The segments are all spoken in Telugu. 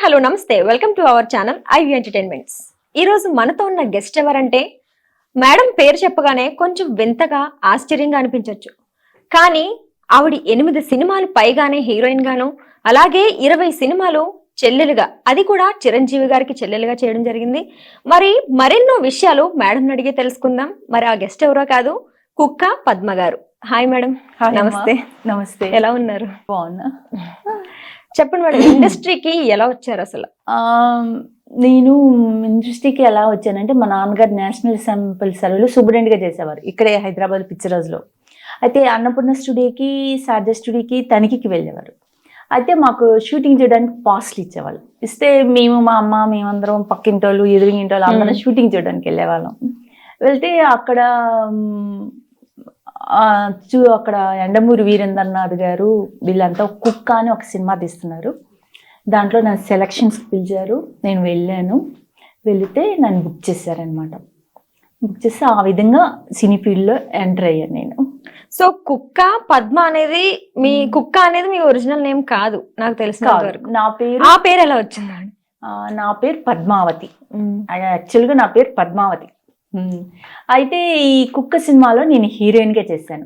హలో నమస్తే, welcome to our channel IV entertainments. ఈ రోజు మనతో ఉన్న గెస్ట్ ఎవరంటే, మేడం పేరు చెప్పగానే కొంచెం వింతగా ఆశ్చర్యంగా అనిపించవచ్చు. కానీ ఆవిడ 8 సినిమాలు పైగానే హీరోయిన్ గాను, అలాగే 20 సినిమాలు చెల్లెలుగా, అది కూడా చిరంజీవి గారికి చెల్లెలుగా చేయడం జరిగింది. మరి మరెన్నో విషయాలు మేడం అడిగే తెలుసుకుందాం. మరి ఆ గెస్ట్ ఎవరో కాదు, కుక్క పద్మ గారు. Hi madam. నమస్తే. నమస్తే. ఎలా ఉన్నారు? బాగున్నా. చెప్పండి మేడం, ఇండస్ట్రీకి ఎలా వచ్చారు అసలు? నేను ఇండస్ట్రీకి ఎలా వచ్చానంటే, మా నాన్నగారు నేషనల్ శాంపిల్ సర్వేలో సూపరింటెండెంట్గా చేసేవారు ఇక్కడే హైదరాబాద్ పిక్చర్ హౌస్లో. అయితే అన్నపూర్ణ స్టూడియోకి, శారదా స్టూడియోకి తనిఖీకి వెళ్ళేవారు. అయితే మాకు షూటింగ్ చేయడానికి పాస్లు ఇచ్చేవాళ్ళు. ఇస్తే మేము, మా అమ్మ, మేమందరం పక్కింటోళ్ళు, ఎదురింటోళ్ళు అందరం షూటింగ్ చేయడానికి వెళ్ళేవాళ్ళం. వెళ్తే అక్కడ అక్కడ యండమూరి వీరేంద్రనాథ్ గారు వీళ్ళంతా కుక్క అని ఒక సినిమా తీస్తున్నారు. దాంట్లో నన్ను సెలక్షన్స్కి పిలిచారు. నేను వెళ్ళాను. వెళితే నన్ను బుక్ చేశారనమాట. బుక్ చేస్తే ఆ విధంగా సినీ ఫీల్డ్లో ఎంటర్ అయ్యాను నేను. సో కుక్క పద్మ అనేది మీ ఒరిజినల్ నేమ్ కాదు, నాకు తెలిసిన వరకు. ఆ పేరు ఎలా వచ్చిందండి? నా పేరు పద్మావతి. యాక్చువల్గా నా పేరు పద్మావతి. అయితే ఈ కుక్క సినిమాలో నేను హీరోయిన్గా చేశాను.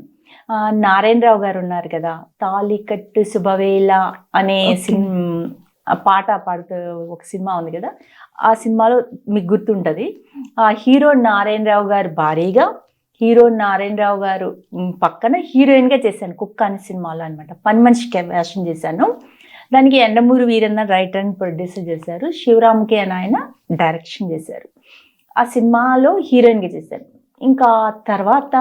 నారాయణరావు గారు ఉన్నారు కదా, తాళికట్టు శుభవేళ అనే పాట పాడుతూ ఒక సినిమా ఉంది కదా, ఆ సినిమాలో మీకు గుర్తుంటుంది. ఆ హీరో నారాయణరావు గారు భారీగా, హీరో నారాయణరావు గారు పక్కన హీరోయిన్గా చేశాను కుక్క అనే సినిమాలో అనమాట. పని మనిషికి వేషం చేశాను. దానికి Yandamuri Veerendra writer and producer చేశారు. శివరామ్కి అని ఆయన డైరెక్షన్ చేశారు. ఆ సినిమాలో హీరోయిన్గా చేశాను. ఇంకా తర్వాత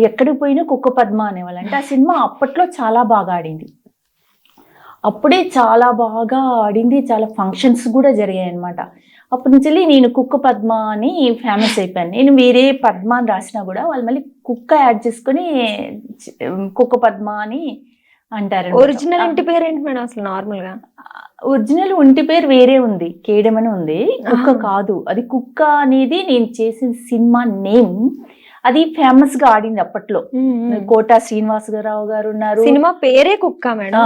ఎక్కడికి పోయినా కుక్క పద్మ అనేవాళ్ళు. అంటే ఆ సినిమా అప్పట్లో చాలా బాగా ఆడింది. అప్పుడే చాలా బాగా ఆడింది. చాలా ఫంక్షన్స్ కూడా జరిగాయి అనమాట. అప్పటి నుంచి నేను కుక్క పద్మ అని ఫేమస్ అయిపోయాను. నేను వేరే పద్మ అని రాసినా కూడా వాళ్ళు మళ్ళీ కుక్క యాడ్ చేసుకొని కుక్క పద్మ అని అంటారు. ఒరిజినల్ ఇంటి పేరు ఏంటి మేడం అసలు? నార్మల్ గా ఒరిజినల్ ఒంటి పేరు వేరే ఉంది, కేడెం అని ఉంది. కుక్క కాదు అది. కుక్క అనేది నేను చేసిన సినిమా నేమ్. అది ఫేమస్ గా ఆడింది అప్పట్లో. కోటా శ్రీనివాసరావు గారు ఉన్నారు. సినిమా పేరే కుక్క మేడం.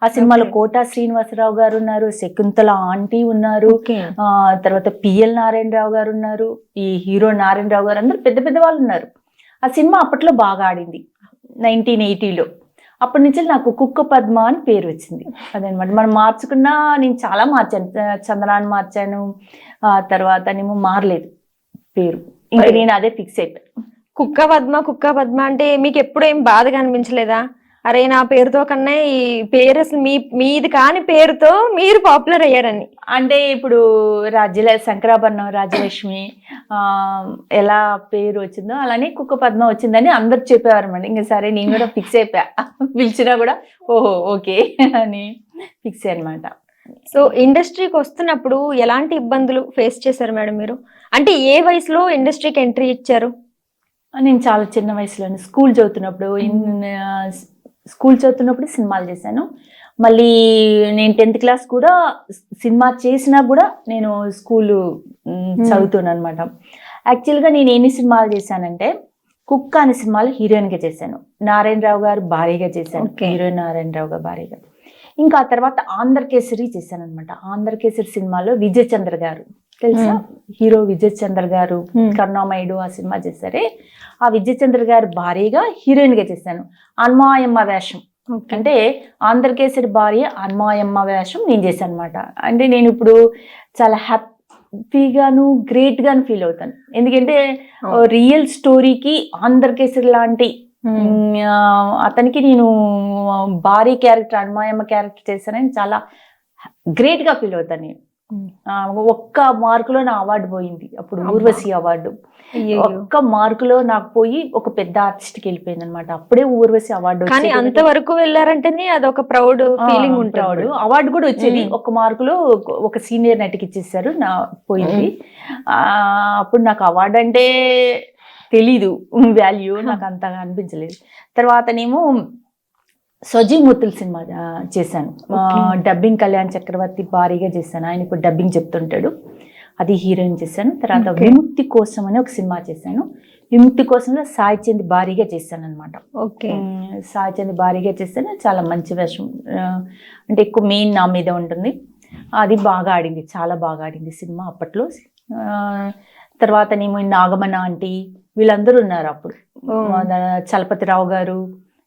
ఆ సినిమాలో కోటా శ్రీనివాసరావు గారు ఉన్నారు, శకుంతల ఆంటీ ఉన్నారు, తర్వాత పిఎల్ నారాయణరావు గారు ఉన్నారు, ఈ హీరో నారాయణరావు గారు, అందరు పెద్ద పెద్ద వాళ్ళు ఉన్నారు. ఆ సినిమా అప్పట్లో బాగా ఆడింది 1980లో. అప్పటి నుంచి నాకు కుక్క పద్మ అని పేరు వచ్చింది. అదనమాట. మనం మార్చుకున్నా, నేను చాలా మార్చాను. చందనాన్ని మార్చాను, తర్వాత నేమో మారలేదు పేరు. ఇంకా నేను అదే ఫిక్స్ అయిపోయాను. కుక్క పద్మ అంటే మీకు ఎప్పుడు ఏం బాధగా అనిపించలేదా? అరే నా పేరుతో కన్నా ఈ పేరు అసలు మీది కాని పేరుతో మీరు పాపులర్ అయ్యారని. అంటే ఇప్పుడు శంకరాభరణం రాజ్యలక్ష్మి ఎలా పేరు వచ్చిందో అలానే కుక్క పద్మ వచ్చిందని అందరు చెప్పేవారు అన్నమాట. ఇంకా సరే నేను కూడా ఫిక్స్ అయిపోయా. పిలిచినా కూడా ఓహో ఓకే అని ఫిక్స్ అయ్యనమాట. సో ఇండస్ట్రీకి వస్తున్నప్పుడు ఎలాంటి ఇబ్బందులు ఫేస్ చేశారు మేడం మీరు? అంటే ఏ వయసులో ఇండస్ట్రీకి ఎంట్రీ ఇచ్చారు? నేను చాలా చిన్న వయసులోనే స్కూల్ చదువుతున్నప్పుడు సినిమాలు చేశాను. మళ్ళీ నేను 10th క్లాస్ కూడా సినిమా చేసినా కూడా నేను స్కూలు చదువుతున్నాను అనమాట. యాక్చువల్గా నేను ఎన్ని సినిమాలు చేశానంటే, కుక్క అనే సినిమాలో హీరోయిన్గా చేశాను. నారాయణరావు గారు భారీగా చేశాను, హీరోయిన్ నారాయణరావు గారు భారీగా. ఇంకా ఆ తర్వాత ఆంధ్రకేసరి చేశాను అనమాట. ఆంధ్రకేసరి సినిమాలో విజయ్ చంద్ర గారు తెలుసా, హీరో విజయ్ చంద్ర గారు కరుణామయుడు ఆ సినిమా చేశారే, ఆ విజయ్ చంద్ర గారు భారీగా హీరోయిన్గా చేశాను. అన్మాయమ్మ వేషం అంటే ఆంధ్రకేసరి భార్య అన్మాయమ్మ వేషం నేను చేశాను అనమాట. అంటే నేను ఇప్పుడు చాలా హ్యాపీగాను గ్రేట్గాను ఫీల్ అవుతాను. ఎందుకంటే రియల్ స్టోరీకి ఆంధ్రకేసరి లాంటి అతనికి నేను భారీ క్యారెక్టర్, అన్మాయమ్మ క్యారెక్టర్ చేశానని చాలా గ్రేట్గా ఫీల్ అవుతాను నేను. ఒక్క మార్కులో నా అవార్డు పోయింది అప్పుడు, ఊర్వశి అవార్డు. ఒక్క మార్కులో నాకు పోయి ఒక పెద్ద ఆర్టిస్ట్కి వెళ్ళిపోయింది అనమాట. అప్పుడే ఊర్వశి అవార్డు. కానీ అంతవరకు వెళ్ళారంటేనే అదొక ప్రౌడ్ ఫీలింగ్ ఉంటుంది. అవార్డు కూడా వచ్చేది. ఒక మార్కులో ఒక సీనియర్ నటికి ఇచ్చేసారు, నా పోయింది. అప్పుడు నాకు అవార్డు అంటే తెలీదు, వాల్యూ నాకు అంతగా అనిపించలేదు. తర్వాతనేమో సజీమూర్తుల సినిమా చేశాను. డబ్బింగ్ కళ్యాణ్ చక్రవర్తి భారీగా చేశాను. ఆయన ఇప్పుడు డబ్బింగ్ చెప్తుంటాడు, అది హీరోయిన్ చేశాను. తర్వాత విముక్తి కోసం అని ఒక సినిమా చేశాను. విముక్తి కోసంలో సాయి చంద్ భారీగా చేశాను అనమాట. సాయి చంద్ భారీగా చేశాను. చాలా మంచి వేషం, అంటే ఎక్కువ మెయిన్ నా మీద ఉంటుంది. అది బాగా ఆడింది, చాలా బాగా ఆడింది సినిమా అప్పట్లో. తర్వాత నేమో నాగమణ ఆంటీ వీళ్ళందరూ ఉన్నారు అప్పుడు. చలపతిరావు గారు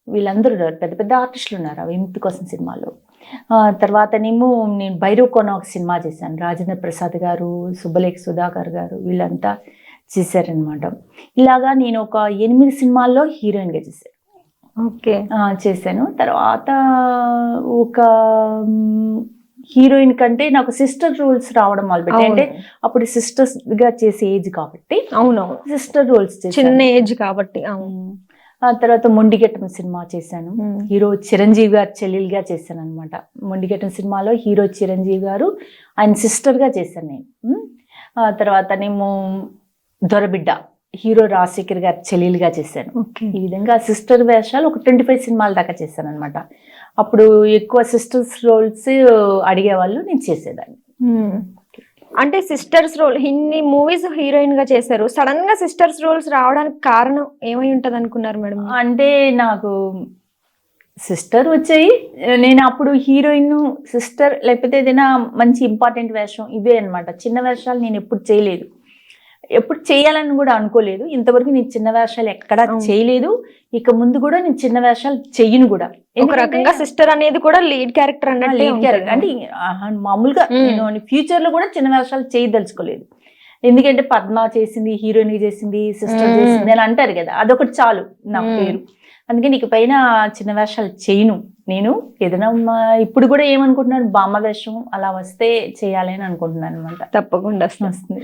వీళ్ళందరూ ఉన్నారు, పెద్ద పెద్ద ఆర్టిస్టులు ఉన్నారు ఆ విముక్తి కోసం సినిమాలో. తర్వాతనేమో నేను భైరవ్ కోన ఒక సినిమా చేశాను, రాజేంద్ర ప్రసాద్ గారు, సుబ్బలేఖ సుధాకర్ గారు వీళ్ళంతా చేశారనమాట. ఇలాగా నేను ఒక 8 సినిమాల్లో హీరోయిన్గా చేశాను. ఓకే. చేశాను. తర్వాత ఒక హీరోయిన్ కంటే నాకు సిస్టర్ రోల్స్ రావడం మొదలుపెట్టాయి. అంటే అప్పుడు సిస్టర్స్ గా చేసే ఏజ్ కాబట్టి అవునవును, సిస్టర్ రోల్స్ చిన్న ఏజ్ కాబట్టి. ఆ తర్వాత మొండిగెట్టం సినిమా చేశాను, హీరో చిరంజీవి గారు చెల్లెలుగా చేశాను అనమాట. మొండిగెట్టం సినిమాలో హీరో చిరంజీవి గారు, ఆయన సిస్టర్ గా చేశాను నేను. తర్వాతనేమో దొరబిడ్డ హీరో రాజశేఖర్ గారు చెల్లెలుగా చేశాను. ఈ విధంగా సిస్టర్ వేషాలు ఒక 25 సినిమాల దాకా చేశాను అనమాట. అప్పుడు ఎక్కువ సిస్టర్స్ రోల్స్ అడిగేవాళ్ళు, నేను చేసేదాన్ని. అంటే సిస్టర్స్ రోల్ ఇన్ని మూవీస్ హీరోయిన్ గా చేశారు, సడన్ గా సిస్టర్స్ రోల్స్ రావడానికి కారణం ఏమై ఉంటది అనుకున్నారు మేడం? అంటే నాకు సిస్టర్ వచ్చాయి, నేను అప్పుడు హీరోయిన్ సిస్టర్ లేకపోతే ఏదైనా మంచి ఇంపార్టెంట్ వేషం ఇవే అనమాట. చిన్న వేషాలు నేను ఎప్పుడు చేయలేదు, ఎప్పుడు చేయాలని కూడా అనుకోలేదు. ఇంతవరకు నేను చిన్న వేషాలు ఎక్కడా చేయలేదు, ఇక ముందు కూడా నేను చిన్న వేషాలు చెయ్యను కూడా. ఒక రకంగా సిస్టర్ అనేది కూడా లీడ్ క్యారెక్టర్ అన్నట్టు, లీడ్ క్యారెక్టర్ అంటే మామూలుగా నేను ఫ్యూచర్ లో కూడా చిన్న వేషాలు చేయదలుచుకోలేదు. ఎందుకంటే పద్మ చేసింది, హీరోయిన్ చేసింది, సిస్టర్ చేసింది అని అంటారు కదా, అదొకటి చాలు నా పేరు. అందుకే నీకు పైన చిన్న వేషాలు చేయను నేను. ఏదైనా ఇప్పుడు కూడా ఏమనుకుంటున్నాను, బామ్మ వేషం అలా వస్తే చేయాలి అని అనుకుంటున్నాను అనమాట. తప్పకుండా వస్తుంది.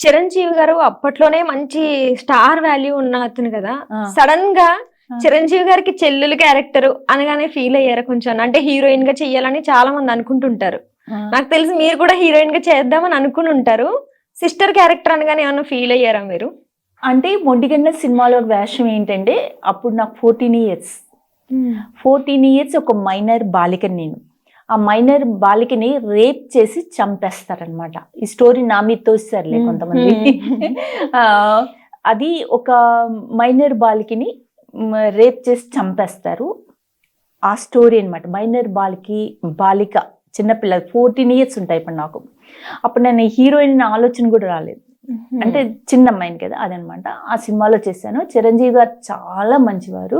చిరంజీవి గారు అప్పట్లోనే మంచి స్టార్ వాల్యూ ఉన్న అతను కదా, సడన్ గా చిరంజీవి గారికి చెల్లెలు క్యారెక్టర్ అనగానే ఫీల్ అయ్యారా కొంచెం? అంటే హీరోయిన్ గా చెయ్యాలని చాలా మంది అనుకుంటుంటారు, నాకు తెలిసి మీరు కూడా హీరోయిన్ గా చేద్దామని అనుకుని ఉంటారు. సిస్టర్ క్యారెక్టర్ అనగానే ఏమన్నా ఫీల్ అయ్యారా మీరు? అంటే మొండిగెండ సినిమాలో వేషం ఏంటంటే, అప్పుడు నాకు 14 ఇయర్స్ ఒక మైనర్ బాలికని నేను. ఆ మైనర్ బాలికని రేప్ చేసి చంపేస్తారనమాట. ఈ స్టోరీ నా మీద తోస్తారులే కొంతమంది. అది ఒక మైనర్ బాలికని రేప్ చేసి చంపేస్తారు, ఆ స్టోరీ అనమాట. మైనర్ బాలిక చిన్నపిల్ల 14 ఇయర్స్ ఉంటాయి ఇప్పుడు నాకు. అప్పుడు నేను హీరోయిన్ ఆలోచన కూడా రాలేదు, అంటే చిన్న అమ్మాయిని కదా, అదనమాట. ఆ సినిమాలో చేశాను. చిరంజీవి గారు చాలా మంచివారు,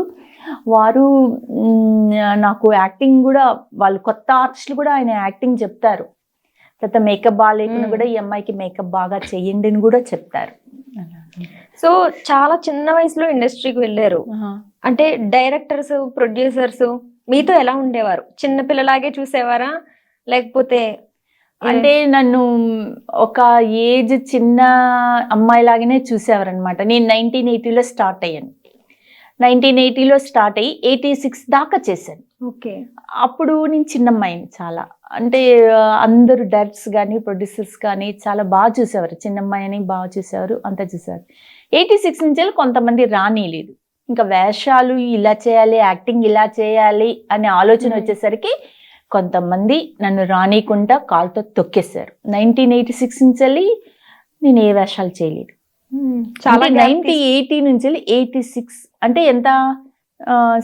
వారు నాకు యాక్టింగ్ కూడా, వాళ్ళు కొత్త ఆర్టిస్టులు కూడా ఆయన యాక్టింగ్ చెప్తారు. తర్వాత మేకప్ బాగా లేకుండా కూడా ఈ అమ్మాయికి మేకప్ బాగా చెయ్యండి అని కూడా చెప్తారు. సో చాలా చిన్న వయసులో ఇండస్ట్రీకి వెళ్ళారు, అంటే డైరెక్టర్స్, ప్రొడ్యూసర్స్ మీతో ఎలా ఉండేవారు? చిన్న పిల్లలాగే చూసేవారా, లేకపోతే? అంటే నన్ను ఒక ఏజ్ చిన్న అమ్మాయి లాగానే చూసేవారనమాట. నేను 1980లో స్టార్ట్ అయ్యాను. 1980లో స్టార్ట్ అయ్యి 86 దాకా చేశాను. ఓకే. అప్పుడు నేను చిన్న అమ్మాయిని చాలా. అంటే అందరూ డైరెక్టర్స్ కానీ ప్రొడ్యూసర్స్ కానీ చాలా బాగా చూసేవారు, చిన్న అమ్మాయిని బాగా చూసేవారు, అంతా చూసేవారు. 86 నుంచి కొంతమంది రానిలేదు, ఇంకా వేషాలు ఇలా చేయాలి, యాక్టింగ్ ఇలా చేయాలి అనే ఆలోచన వచ్చేసరికి కొంతమంది నన్ను రానికుండా కాలుతో తొక్కేశారు. 1986 నుంచి నేను ఏ వేషాలు చేయలేదు. చాలా 1980 నుంచి 86 అంటే ఎంత,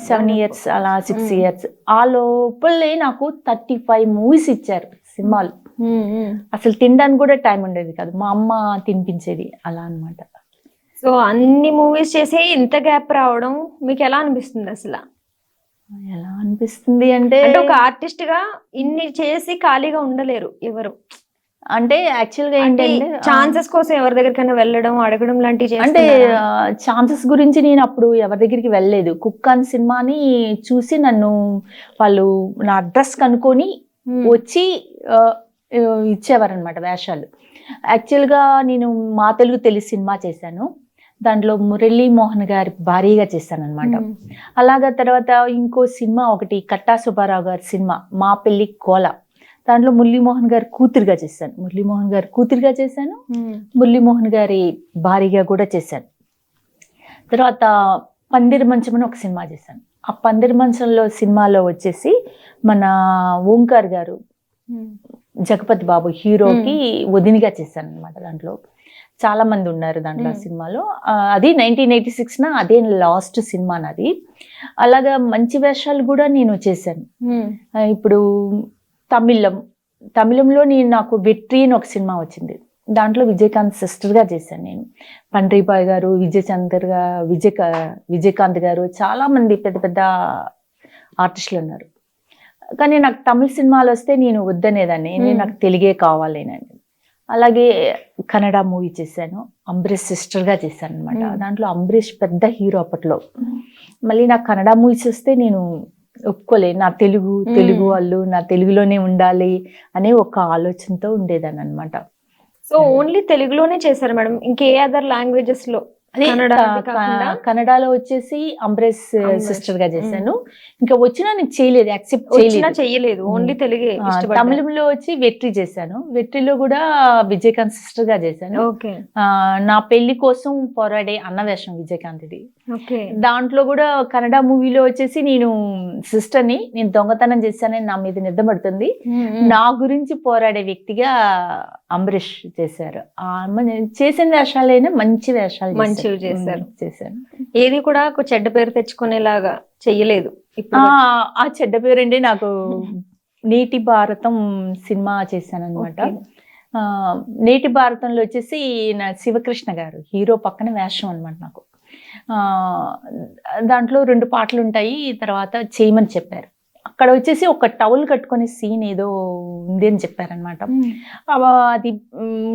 7 ఇయర్స్ అలా 6 ఇయర్స్. ఆ లోపలే నాకు 35 మూవీస్ ఇచ్చారు సినిమాలు. అసలు తినడానికి కూడా టైం ఉండేది కాదు, మా అమ్మ తినిపించేది అలా అనమాట. సో అన్ని మూవీస్ చేసి ఇంత గ్యాప్ రావడం మీకు ఎలా అనిపిస్తుంది అసలు? ఎలా అనిపిస్తుంది అంటే ఒక ఆర్టిస్ట్ గా ఇన్ని చేసి ఖాళీగా ఉండలేరు ఎవరు. అంటే యాక్చువల్గా ఏంటంటే ఛాన్సెస్ కోసం ఎవరి దగ్గరికైనా వెళ్ళడం, అడగడం లాంటివి. అంటే ఛాన్సెస్ గురించి నేను అప్పుడు ఎవరి దగ్గరికి వెళ్ళలేదు. కుక్కన్ సినిమాని చూసి నన్ను వాళ్ళు నా అడ్రస్ కనుక్కొని వచ్చి ఇచ్చేవారనమాట వేషాలు. యాక్చువల్గా నేను మా తెలుగు తెలుగు సినిమా చేశాను, దాంట్లో మురళీ మోహన్ గారి భారీగా చేశాను అనమాట. అలాగా తర్వాత ఇంకో సినిమా ఒకటి కట్టా సుబ్బారావు గారి సినిమా మా పెళ్లి కోల, దాంట్లో మురళీమోహన్ గారి కూతురుగా చేశాను. మురళీమోహన్ గారి భారీగా కూడా చేశాను. తర్వాత పందిరి మంచం అని ఒక సినిమా చేశాను. ఆ పందిరి మంచంలో సినిమాలో వచ్చేసి మన ఓంకార్ గారు, జగపతి బాబు హీరోకి వదినిగా చేశాను అనమాట. దాంట్లో చాలా మంది ఉన్నారు దాంట్లో సినిమాలో. అది 1986 అదే లాస్ట్ సినిమా నాది. అలాగా మంచి వేషాలు కూడా నేను చేశాను. ఇప్పుడు తమిళం తమిళంలో నాకు వెట్రి అని ఒక సినిమా వచ్చింది. దాంట్లో విజయకాంత్ సిస్టర్గా చేశాను నేను. పండ్రీబాయ్ గారు, విజయకాంత్ గారు, చాలా మంది పెద్ద పెద్ద ఆర్టిస్టులు ఉన్నారు. కానీ నాకు తమిళ సినిమాలు వస్తే నేను వద్దనేదాన్ని, నాకు తెలుగే కావాలేనండి. అలాగే కన్నడ మూవీ చేశాను, అంబరీష్ సిస్టర్గా చేశాను అనమాట. దాంట్లో అంబరీష్ పెద్ద హీరో అప్పట్లో. మళ్ళీ నాకు కన్నడ మూవీస్ వస్తే నేను ఒప్పుకోలేదు. నా తెలుగు వాళ్ళు నా తెలుగులోనే ఉండాలి అనే ఒక ఆలోచనతో ఉండేదాన్ని అనమాట. సో ఓన్లీ తెలుగులోనే చేశారు మేడం, ఇంకే అదర్ లాంగ్వేజెస్ లో? కన్నడలో వచ్చేసి అంబరీష్ సిస్టర్ గా చేశాను. ఇంకా వచ్చినా నేను చేయలేదు, యాక్సెప్ట్ చేయలేదు, ఓన్లీ తెలుగే. తమిళంలో వచ్చి వెట్రి చేశాను. వెట్రిలో కూడా విజయకాంత్ సిస్టర్ గా చేశాను. నా పెళ్లి కోసం పోరాడే అన్నవేషం విజయకాంత్ది. దాంట్లో కూడా కన్నడ మూవీలో వచ్చేసి నేను సిస్టర్ ని, నేను దొంగతనం చేశానని నా మీద నిద్రపడుతుంది, నా గురించి పోరాడే వ్యక్తిగా అంబరీష్ చేశారు. చేసిన వేషాలైనా మంచి వేషాలు చేశాను. ఏది కూడా ఒక చెడ్డ పేరు తెచ్చుకునేలాగా చెయ్యలేదు. ఆ చెడ్డ పేరు అంటే నాకు నేటి భారతం సినిమా చేశాను అనమాట. నేటి భారతంలో వచ్చేసి నా శివకృష్ణ గారు హీరో పక్కన వేషం అనమాట నాకు. దాంట్లో 2 పాటలు ఉంటాయి, తర్వాత చేయమని చెప్పారు. అక్కడ వచ్చేసి ఒక టవల్ కట్టుకునే సీన్ ఏదో ఉంది అని చెప్పారనమాట. అది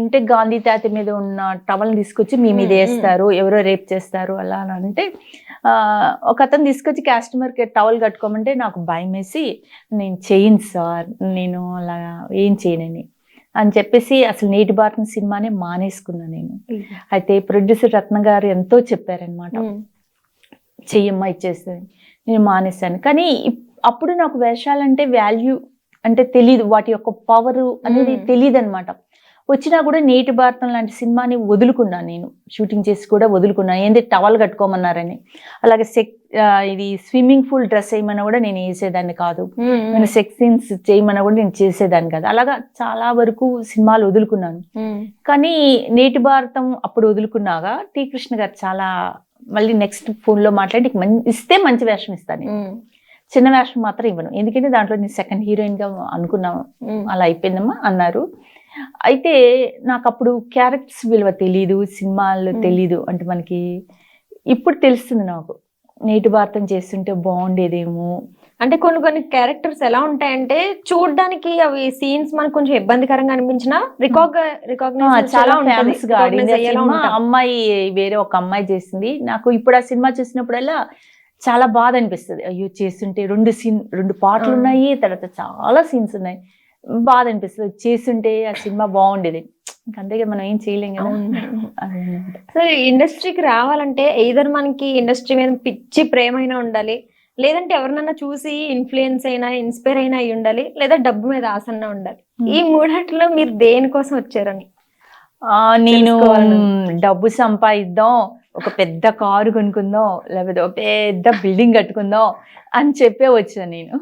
అంటే గాంధీ తాత మీద ఉన్న టవల్ తీసుకొచ్చి మీ మీద వేస్తారు, ఎవరో రేప్ చేస్తారు అలా అని అంటే, ఒక అతను తీసుకొచ్చి కస్టమర్కి టవల్ కట్టుకోమంటే నాకు భయం వేసి, నేను చేయను సార్, నేను అలా ఏం చేయనని అని చెప్పేసి అసలు నేటి భారతం సినిమానే మానేసుకున్నాను నేను. అయితే ప్రొడ్యూసర్ రత్న గారు ఎంతో చెప్పారనమాట, చెయ్యమ్మా ఇచ్చేస్తుంది, నేను మానేశాను. కానీ అప్పుడు నాకు వేషాలంటే వాల్యూ అంటే తెలీదు, వాటి యొక్క పవర్ అనేది తెలియదు అనమాట. వచ్చినా కూడా నేటి భారతం లాంటి సినిమాని వదులుకున్నాను, నేను షూటింగ్ చేసి కూడా వదులుకున్నాను. ఏంటి టవల్ కట్టుకోమన్నారని. అలాగే ఇది స్విమ్మింగ్ పూల్ డ్రెస్ వేయమన్నా కూడా నేను వేసేదాన్ని కాదు, నేను సెక్స్ సీన్స్ చేయమన్నా కూడా నేను చేసేదాన్ని కాదు. అలాగా చాలా వరకు సినిమాలు వదులుకున్నాను. కానీ నేటి భారతం అప్పుడు వదులుకున్నాగా టి కృష్ణ గారు చాలా మళ్ళీ నెక్స్ట్ ఫోన్లో మాట్లాడి ఇస్తే మంచి వేషం ఇస్తాను, చిన్న వేషం మాత్రం ఇవ్వను, ఎందుకంటే దాంట్లో నేను సెకండ్ హీరోయిన్ గా అనుకున్నాను, అలా అయిపోయిందమ్మా అన్నారు. అయితే నాకు అప్పుడు క్యారెక్టర్స్ విలువ తెలీదు, సినిమాలు తెలీదు. అంటే మనకి ఇప్పుడు తెలుస్తుంది నాకు, నేటి భారతం చేస్తుంటే బాగుండేదేమో. అంటే కొన్ని క్యారెక్టర్స్ ఎలా ఉంటాయంటే చూడడానికి అవి సీన్స్ మనకు కొంచెం ఇబ్బందికరంగా అనిపించినా చాలా ఫేమస్ గా ఆడింది అమ్మాయి, వేరే ఒక అమ్మాయి చేసింది. నాకు ఇప్పుడు ఆ సినిమా చూసినప్పుడల్లా చాలా బాధ అనిపిస్తుంది. అయ్యో చేస్తుంటే 2 పాటలు ఉన్నాయి, తర్వాత చాలా సీన్స్ ఉన్నాయి, బాధ అనిపిస్తుంది. చేస్తుంటే ఆ సినిమా బాగుండేది, అంతేగా మనం ఏం చేయలేం కదా. సో ఇండస్ట్రీకి రావాలంటే either మనకి ఇండస్ట్రీ మీద పిచ్చి ప్రేమ అయినా ఉండాలి, లేదంటే ఎవరినన్నా చూసి ఇన్ఫ్లుయెన్స్ అయినా ఇన్స్పైర్ అయినా అయి ఉండాలి, లేదా డబ్బు మీద ఆసన్న ఉండాలి. ఈ 3 మీరు దేనికోసం వచ్చారని? నేను డబ్బు సంపాదిద్దాం, ఒక పెద్ద కారు కొనుక్కుందాం, లేకపోతే ఒక పెద్ద బిల్డింగ్ కట్టుకుందాం అని చెప్పే వచ్చాను నేను.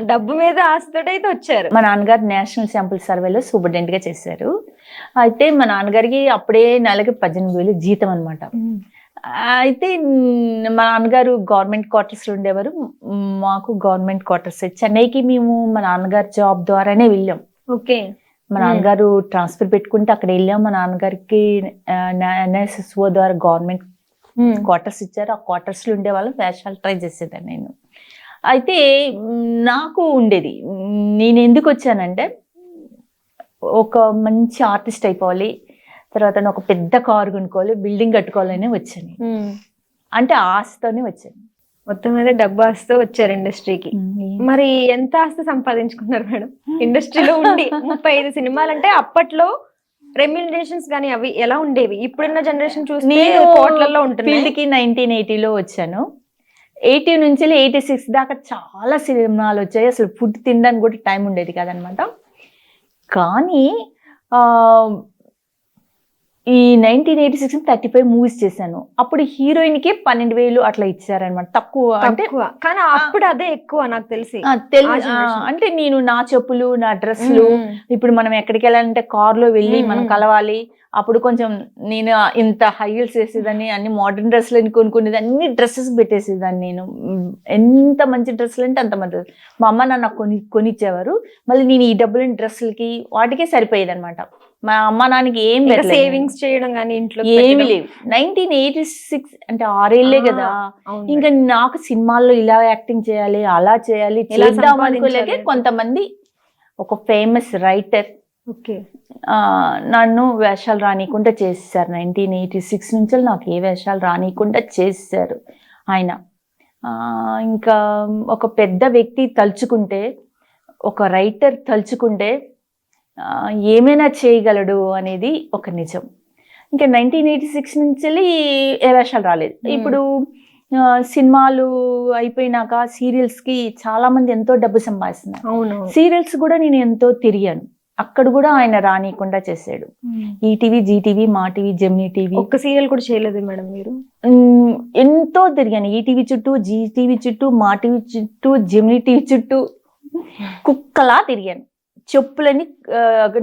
డబ్బు మీద ఆశతోటి అయితే వచ్చారు. మా నాన్నగారు నేషనల్ శాంపుల్ సర్వేలో సూపరింటెండెంట్ గా చేశారు. అయితే మా నాన్నగారికి అప్పుడే నెలకి 18,000 జీతం అనమాట. అయితే మా నాన్నగారు గవర్నమెంట్ క్వార్టర్స్ లో ఉండేవారు, మాకు గవర్నమెంట్ క్వార్టర్స్. చెన్నైకి మేము మా నాన్నగారి జాబ్ ద్వారానే వెళ్ళాం. ఓకే. మా నాన్నగారు ట్రాన్స్ఫర్ పెట్టుకుంటే అక్కడ వెళ్ళాం. మా నాన్నగారికి NSSO ద్వారా గవర్నమెంట్ క్వార్టర్స్ ఇచ్చారు, ఆ క్వార్టర్స్ లో ఉండే వాళ్ళం, వేషాలు ట్రై చేసేదాన్ని నేను. అయితే నాకు ఉండేది, నేను ఎందుకు వచ్చానంటే ఒక మంచి ఆర్టిస్ట్ అయిపోవాలి, తర్వాత ఒక పెద్ద కారు కొనుక్కోవాలి, బిల్డింగ్ కట్టుకోవాలని వచ్చాను. అంటే ఆశతోనే వచ్చాను. మొత్తం మీద డబ్బు ఆస్తి వచ్చారు ఇండస్ట్రీకి. మరి ఎంత ఆస్తి సంపాదించుకున్నారు మేడం ఇండస్ట్రీలో ఉండి? 35 సినిమాలు అంటే అప్పట్లో రెమ్యూనరేషన్స్ కానీ అవి ఎలా ఉండేవి? ఇప్పుడున్న జనరేషన్ చూస్తే కోట్లలో ఉంటుంది. 1980లో వచ్చాను. 80 నుంచి 86 దాకా చాలా సినిమాలు వచ్చాయి. అసలు ఫుడ్ తినడానికి కూడా టైం ఉండేది కాదనమాట. కానీ ఈ 1986 35 మూవీస్ చేశాను. అప్పుడు హీరోయిన్ కి 12,000 అట్లా ఇచ్చారనమాట, తక్కువ. అంటే కానీ అప్పుడు అదే ఎక్కువ నాకు తెలిసి. అంటే నేను నా చెప్పులు, నా డ్రెస్సులు, ఇప్పుడు మనం ఎక్కడికి వెళ్ళాలంటే కార్ లో వెళ్ళి మనం కలవాలి, అప్పుడు కొంచెం నేను ఇంత హై హీల్స్ వేసేదాన్ని, అన్ని మోడర్న్ డ్రెస్సులు అని కొనుక్కునేది, అన్ని డ్రెస్సెస్ పెట్టేసేదాన్ని నేను. ఎంత మంచి డ్రెస్సులు అంటే అంత మంచి డ్రెస్. మా అమ్మ నాన్న కొనిచ్చేవారు. మళ్ళీ నేను ఈ డబ్బులని డ్రెస్సులకి వాటికే సరిపోయేది అనమాట. మా అమ్మ నాన్నకి ఏం పెట్టలేదు, సేవింగ్స్ చేయడం కానీ ఇంట్లో ఏమి లేవు. 1986 అంటే 6 ఏళ్లే కదా. ఇంకా నాకు సినిమాల్లో ఇలా యాక్టింగ్ చేయాలి, అలా చేయాలి, చేద్దాం అనుకోలేకే కొంతమంది ఒక ఫేమస్ రైటర్ నన్ను వేషాలు రానియకుండా చేసేసారు. 1986 నుంచి నాకు ఏ వేషాలు రానియకుండా చేసేసారు ఆయన. ఇంకా ఒక పెద్ద వ్యక్తి తలుచుకుంటే, ఒక రైటర్ తలుచుకుంటే ఏమైనా చేయగలడు అనేది ఒక నిజం. ఇంకా 1986 నుంచి ఏ వేషాలు రాలేదు. ఇప్పుడు సినిమాలు అయిపోయినాక సీరియల్స్కి చాలా మంది ఎంతో డబ్బు సంపాదిస్తున్నారు. సీరియల్స్ కూడా నేను ఎంతో తిరిగాను, అక్కడ కూడా ఆయన రానియకుండా చేశాడు. ఈటీవీ, జీటీవీ, మా టీవీ, జెమినీ టీవీ. ఒక్క సీరియల్ కూడా చేయలేదు మేడం మీరు? ఎంతో తిరిగాను, ఈటీవీ చుట్టూ, జీటీవీ చుట్టూ, మా టీవీ చుట్టూ, జెమినీ టీవీ చుట్టూ కుక్కలా తిరిగాను. చెప్పులని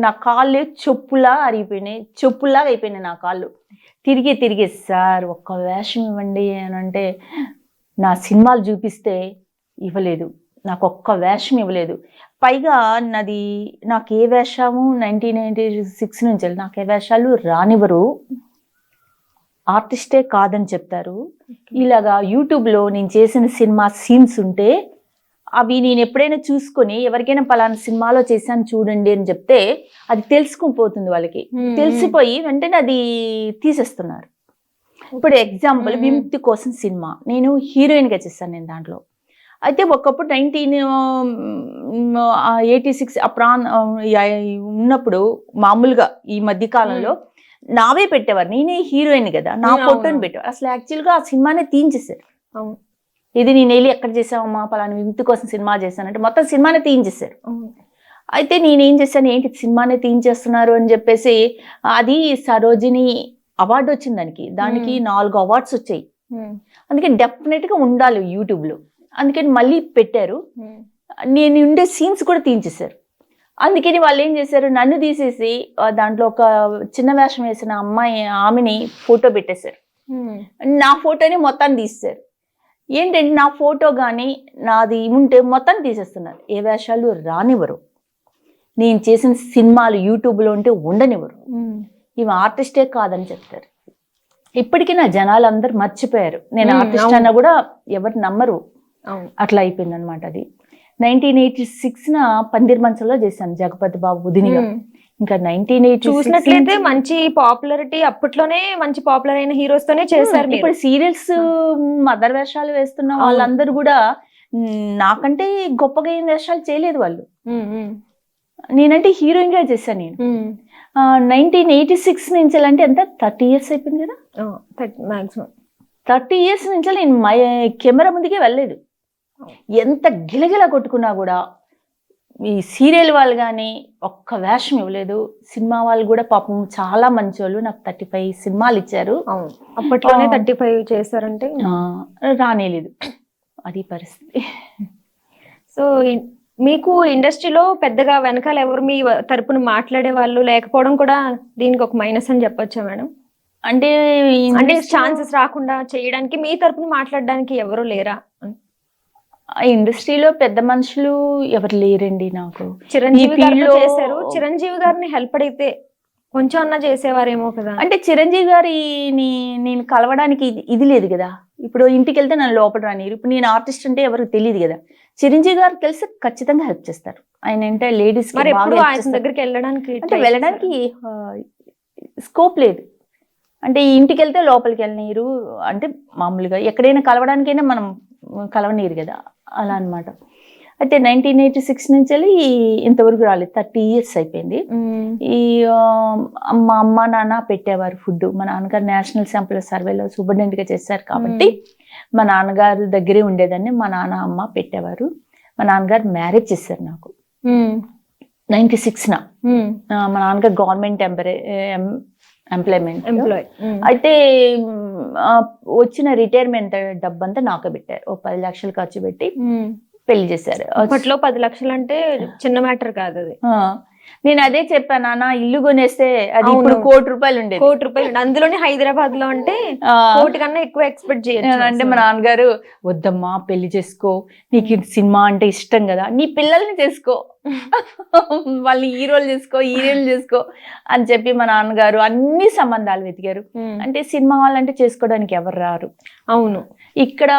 నా కాళ్ళు చెప్పులా అరిగిపోయినాయి, చెప్పులాగా అయిపోయినాయి నా కాళ్ళు. తిరిగి సార్ ఒక్క వేషం ఇవ్వండి అని అంటే, నా సినిమాలు చూపిస్తే ఇవ్వలేదు, నాకు ఒక్క వేషం ఇవ్వలేదు. పైగా నాకు ఏ వేషము 1996 నుంచి నాకు ఏ వేషాలు రానివ్వరు, ఆర్టిస్టే కాదని చెప్తారు. ఇలాగా యూట్యూబ్లో నేను చేసిన సినిమా సీన్స్ ఉంటే అవి నేను ఎప్పుడైనా చూసుకొని ఎవరికైనా పలానా సినిమాలో చేశాను చూడండి అని చెప్తే అది తెలుసుకుపోతుంది వాళ్ళకి. తెలిసిపోయి వెంటనే అది తీసేస్తున్నారు. ఇప్పుడు ఎగ్జాంపుల్ విముక్తి కోసం సినిమా నేను హీరోయిన్గా చేశాను నేను దాంట్లో. అయితే ఒకప్పుడు 1986 ఉన్నప్పుడు మామూలుగా ఈ మధ్య కాలంలో నావే పెట్టేవారు, నేనే హీరోయిన్ కదా, నా ఫోటోని పెట్టేవారు. అసలు యాక్చువల్గా ఆ సినిమానే తీయించేశారు. ఇది నేను వెళ్ళి ఎక్కడ చేసామమ్మా పలానా విముక్తి కోసం సినిమా చేశానంటే మొత్తం సినిమానే తీయించేశారు. అయితే నేనేం చేశాను, ఏంటి సినిమానే తీయించేస్తున్నారు అని చెప్పేసి, అది సరోజిని అవార్డు వచ్చింది దానికి 4 అవార్డ్స్ వచ్చాయి. అందుకని డెఫినెట్గా ఉండాలి యూట్యూబ్లో. అందుకని మళ్ళీ పెట్టారు, నేను ఉండే సీన్స్ కూడా తీయించేశారు. అందుకని వాళ్ళు ఏం చేశారు, నన్ను తీసేసి దాంట్లో ఒక చిన్న వేషం వేసిన ఆమెని ఫోటో పెట్టేశారు. నా ఫోటోని మొత్తాన్ని తీసేశారు. ఏంటంటే నా ఫోటో కానీ నాది ఉంటే మొత్తం తీసేస్తున్నారు. ఏ వేషాలు రానివ్వరు, నేను చేసిన సినిమాలు యూట్యూబ్లో ఉంటే ఉండనివ్వరు, ఇవి ఆర్టిస్టే కాదని చెప్తారు. ఇప్పటికీ నా జనాలు అందరు మర్చిపోయారు, నేను ఆర్టిస్ట్ అన్నా కూడా ఎవరు నమ్మరు. అట్లా అయిపోయింది అనమాట. అది 1986 పందిర్ మంచంలో చేశాను జగపతి బాబు ఉదినిగా. ఇంకా 1986 చూసినట్లయితే మంచి పాపులారిటీ, అప్పట్లోనే మంచి పాపులర్ అయిన హీరోస్ తోనే చేశారు. ఇప్పుడు సీరియల్స్ మదర్ వేషాలు వేస్తున్న వాళ్ళందరూ కూడా నాకంటే గొప్పగా ఏం వేషాలు చేయలేదు వాళ్ళు. నేనంటే హీరోయిన్ గా చేశాను నేను. 1986 నుంచి అంటే ఎంత 30 ఇయర్స్ అయిపోయింది కదా, మాక్సిమం 30 ఇయర్స్ నుంచి నేను కెమెరా ముందుకే వెళ్ళలేదు. ఎంత గిలగిలా కొట్టుకున్నా కూడా ఈ సీరియల్ వాళ్ళు కానీ ఒక్క వేషం ఇవ్వలేదు. సినిమా వాళ్ళు కూడా పాపం చాలా మంచి వాళ్ళు, నాకు 35 సినిమాలు ఇచ్చారు. అప్పట్లోనే 35 చేశారంటే రానేలేదు, అది పరిస్థితి. సో మీకు ఇండస్ట్రీలో పెద్దగా వెనకాల ఎవరు మీ తరపున మాట్లాడే వాళ్ళు లేకపోవడం కూడా దీనికి ఒక మైనస్ అని చెప్పొచ్చా మేడం? అంటే ఛాన్సెస్ రాకుండా చేయడానికి మీ తరపున మాట్లాడడానికి ఎవరు లేరా? ఇండస్ట్రీలో పెద్ద మనుషులు ఎవరు లేరండి. నాకు చిరంజీవి గారు చేశారు, చిరంజీవి గారిని హెల్ప్ అడిగితే కొంచెం అన్నా చేసేవారేమో కదా. అంటే చిరంజీవి గారిని నేను కలవడానికి ఇది లేదు కదా. ఇప్పుడు ఇంటికి వెళ్తే నన్ను లోపల రానిరు. ఇప్పుడు నేను ఆర్టిస్ట్ అంటే ఎవరికి తెలియదు కదా. చిరంజీవి గారు తెలిసి ఖచ్చితంగా హెల్ప్ చేస్తారు. ఆయన అంటే లేడీస్ దగ్గరికి వెళ్ళడానికి స్కోప్ లేదు. అంటే ఇంటికి వెళ్తే లోపలికి వెళ్ళనీరు, అంటే మామూలుగా ఎక్కడైనా కలవడానికైనా మనం కలవనీరు కదా, అలా అనమాట. అయితే 1986 నుంచి వెళ్ళి ఇంతవరకు రాలేదు, 30 ఇయర్స్ అయిపోయింది. ఈ మా అమ్మ నాన్న పెట్టేవారు ఫుడ్. మా నాన్నగారు నేషనల్ శాంపుల్ సర్వేలో సూపరింటెండెంట్గా చేశారు కాబట్టి మా నాన్నగారు దగ్గరే ఉండేదాన్ని. మా నాన్న అమ్మ పెట్టేవారు. మా నాన్నగారు మ్యారేజ్ చేశారు నాకు 96. మా నాన్నగారు గవర్నమెంట్ ఎంప్లాయ్. అయితే వచ్చిన రిటైర్మెంట్ డబ్బంతా నాకే పెట్టారు. 10 లక్షలు ఖర్చు పెట్టి పెళ్లి చేశారు. అప్పట్లో 10 లక్షలు అంటే చిన్న మ్యాటర్ కాదు అది. నేను అదే చెప్పాను, నాన్న ఇల్లు కొనేస్తే అది అవును. ఇప్పుడు ₹1,00,00,000 ఉండేది. ₹1,00,00,000 అందులోనే హైదరాబాద్ లో అంటే ఆ, 1,00,00,000 కన్నా ఎక్కువ ఎక్స్పెక్ట్ చేయొచ్చు. అంటే మా నాన్నగారు, వద్దమ్మా పెళ్లి చేసుకో, నీకు ఇది సినిమా అంటే ఇష్టం కదా, నీ పిల్లల్ని చేసుకో, వాళ్ళని హీరోలు చేసుకో అని చెప్పి మా నాన్నగారు అన్ని సంబంధాలు వెతికారు. అంటే సినిమా వాళ్ళంటే చేసుకోవడానికి ఎవరు రారు. అవును. ఇక్కడ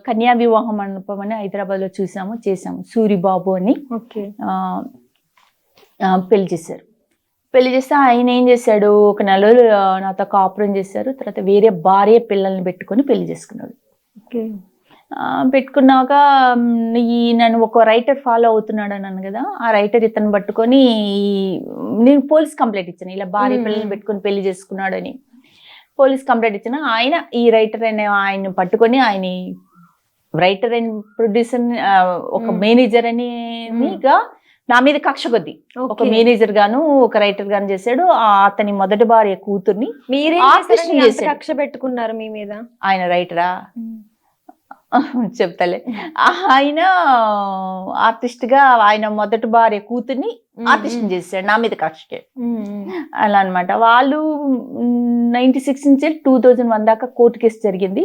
కన్యా వివాహ మండపం అని హైదరాబాద్ లో చేసాము. సూరిబాబు అని ఓకే. పెళ్లి చేశారు. పెళ్లి చేస్తే ఆయన ఏం చేశాడు, ఒక నెల రోజులు నాతో కాపురం చేశారు. తర్వాత వేరే భార్య పిల్లల్ని పెట్టుకొని పెళ్లి చేసుకున్నాడు. ఓకే. పెట్టుకున్నాక నన్ను ఒక రైటర్ ఫాలో అవుతున్నాడు అన్నాను కదా, ఆ రైటర్ ఇతను పట్టుకొని నేను పోలీస్ కంప్లైంట్ ఇచ్చాను, ఇలా భార్య పిల్లల్ని పెట్టుకొని పెళ్లి చేసుకున్నాడని. పోలీస్ కంప్లైంట్ ఇచ్చిన ఆయన, ఈ రైటర్ అనే ఆయన పట్టుకొని ఆయన రైటర్ అండ్ ప్రొడ్యూసర్, ఒక మేనేజర్ అని నా మీద కక్ష కొద్ది ఒక మేనేజర్ గాను ఒక రైటర్ గాను చేశాడు. అతని మొదటి భార్య కూతుర్ని కక్ష పెట్టుకున్నారు మీ మీద. ఆయన రైటరా చెప్తలే, ఆయన ఆర్టిస్ట్ గా ఆయన మొదటి భార్య కూతుర్ని ఆర్టిస్ట్ చేశాడు నా మీద కక్షకే. అలా అనమాట. వాళ్ళు 96 నుంచి 2001 దాకా కోర్టు కేసు జరిగింది.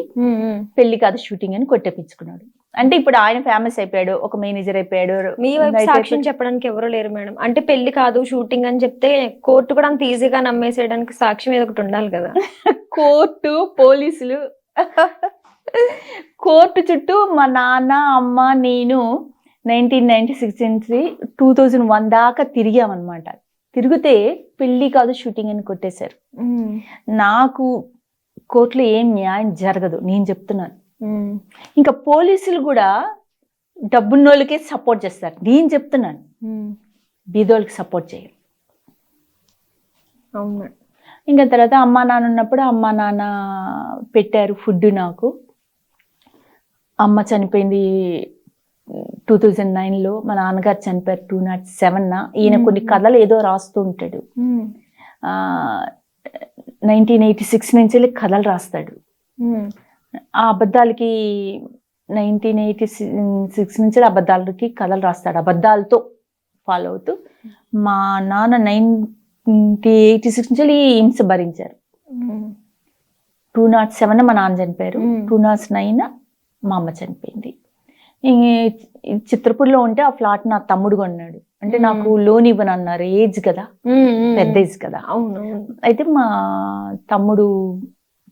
పెళ్లి కాదు షూటింగ్ అని కొట్టేపించుకున్నాడు. అంటే ఇప్పుడు ఆయన ఫేమస్ అయిపోయాడు, ఒక మేనేజర్ అయిపోయాడు. మీ వైపు సాక్ష్యం చెప్పడానికి ఎవరు లేరు మేడం. అంటే పెళ్లి కాదు షూటింగ్ అని చెప్తే కోర్టు కూడా అంత ఈజీగా నమ్మేసేయడానికి సాక్ష్యం ఏదో ఒకటి ఉండాలి కదా. కోర్టు, పోలీసులు, కోర్టు చుట్టూ మా నాన్న, అమ్మ, నేను 1996 నుంచి 2001 దాకా తిరిగామన్నమాట. తిరిగితే పెళ్లి కాదు షూటింగ్ అని కొట్టేశారు. నాకు కోర్టులో ఏం న్యాయం జరగదు, నేను చెప్తున్నాను. ఇంకా పోలీసులు కూడా డబ్బున్నోళ్ళకే సపోర్ట్ చేస్తారు, నేను చెప్తున్నాను. బీదోళ్ళకి సపోర్ట్ చేయరు. అవును. ఇంకా తర్వాత అమ్మా నాన్న ఉన్నప్పుడు అమ్మా నాన్న పెట్టారు ఫుడ్ నాకు. అమ్మ చనిపోయింది 2009లో, మా నాన్నగారు చనిపోయారు 2007. ఈయన కొన్ని కథలు ఏదో రాస్తూ ఉంటాడు. 1986 నుంచి కథలు రాస్తాడు. ఆ అబద్ధాలకి 1986 నుంచి అబద్ధాలకి కథలు రాస్తాడు, అబద్ధాలతో ఫాలో అవుతూ. మా నాన్న 1986 నుంచి హింస భరించారు. 2007 మా నాన్న చనిపోయారు. 2009 మా అమ్మ చనిపోయింది. చిత్రపూర్లో ఉంటే ఆ ఫ్లాట్ నా తమ్ముడు కొన్నాడు. అంటే నాకు లోన్ ఇవ్వను అన్నారు, ఏజ్ కదా, పెద్ద ఏజ్ కదా. అయితే మా తమ్ముడు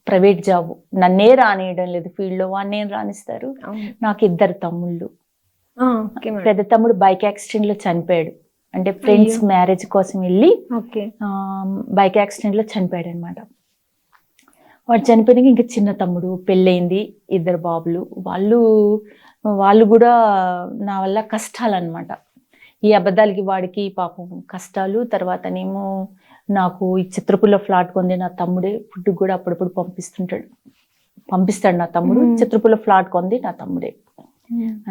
ప్రైవేట్ జాబ్, నన్నే రానియడం లేదు ఫీల్డ్ లో, వాడిని రాణిస్తారు. నాకు 2 తమ్ముళ్ళు. పెద్ద తమ్ముడు బైక్ యాక్సిడెంట్ లో చనిపోయాడు. అంటే ఫ్రెండ్స్ మ్యారేజ్ కోసం వెళ్ళి బైక్ యాక్సిడెంట్ లో చనిపోయాడు అనమాట. వాడు చనిపోయినాక ఇంకా చిన్న తమ్ముడు పెళ్ళయింది, 2 బాబులు. వాళ్ళు కూడా నా వల్ల కష్టాలు అనమాట. ఈ అబద్ధాలకి వాడికి పాపం కష్టాలు. తర్వాతనేమో నాకు ఈ చిత్రపూర్లో ఫ్లాట్ కొంది నా తమ్ముడే, ఫుడ్ కూడా అప్పుడప్పుడు పంపిస్తాడు నా తమ్ముడు. చిత్రపూర్లో ఫ్లాట్ కొంది నా తమ్ముడే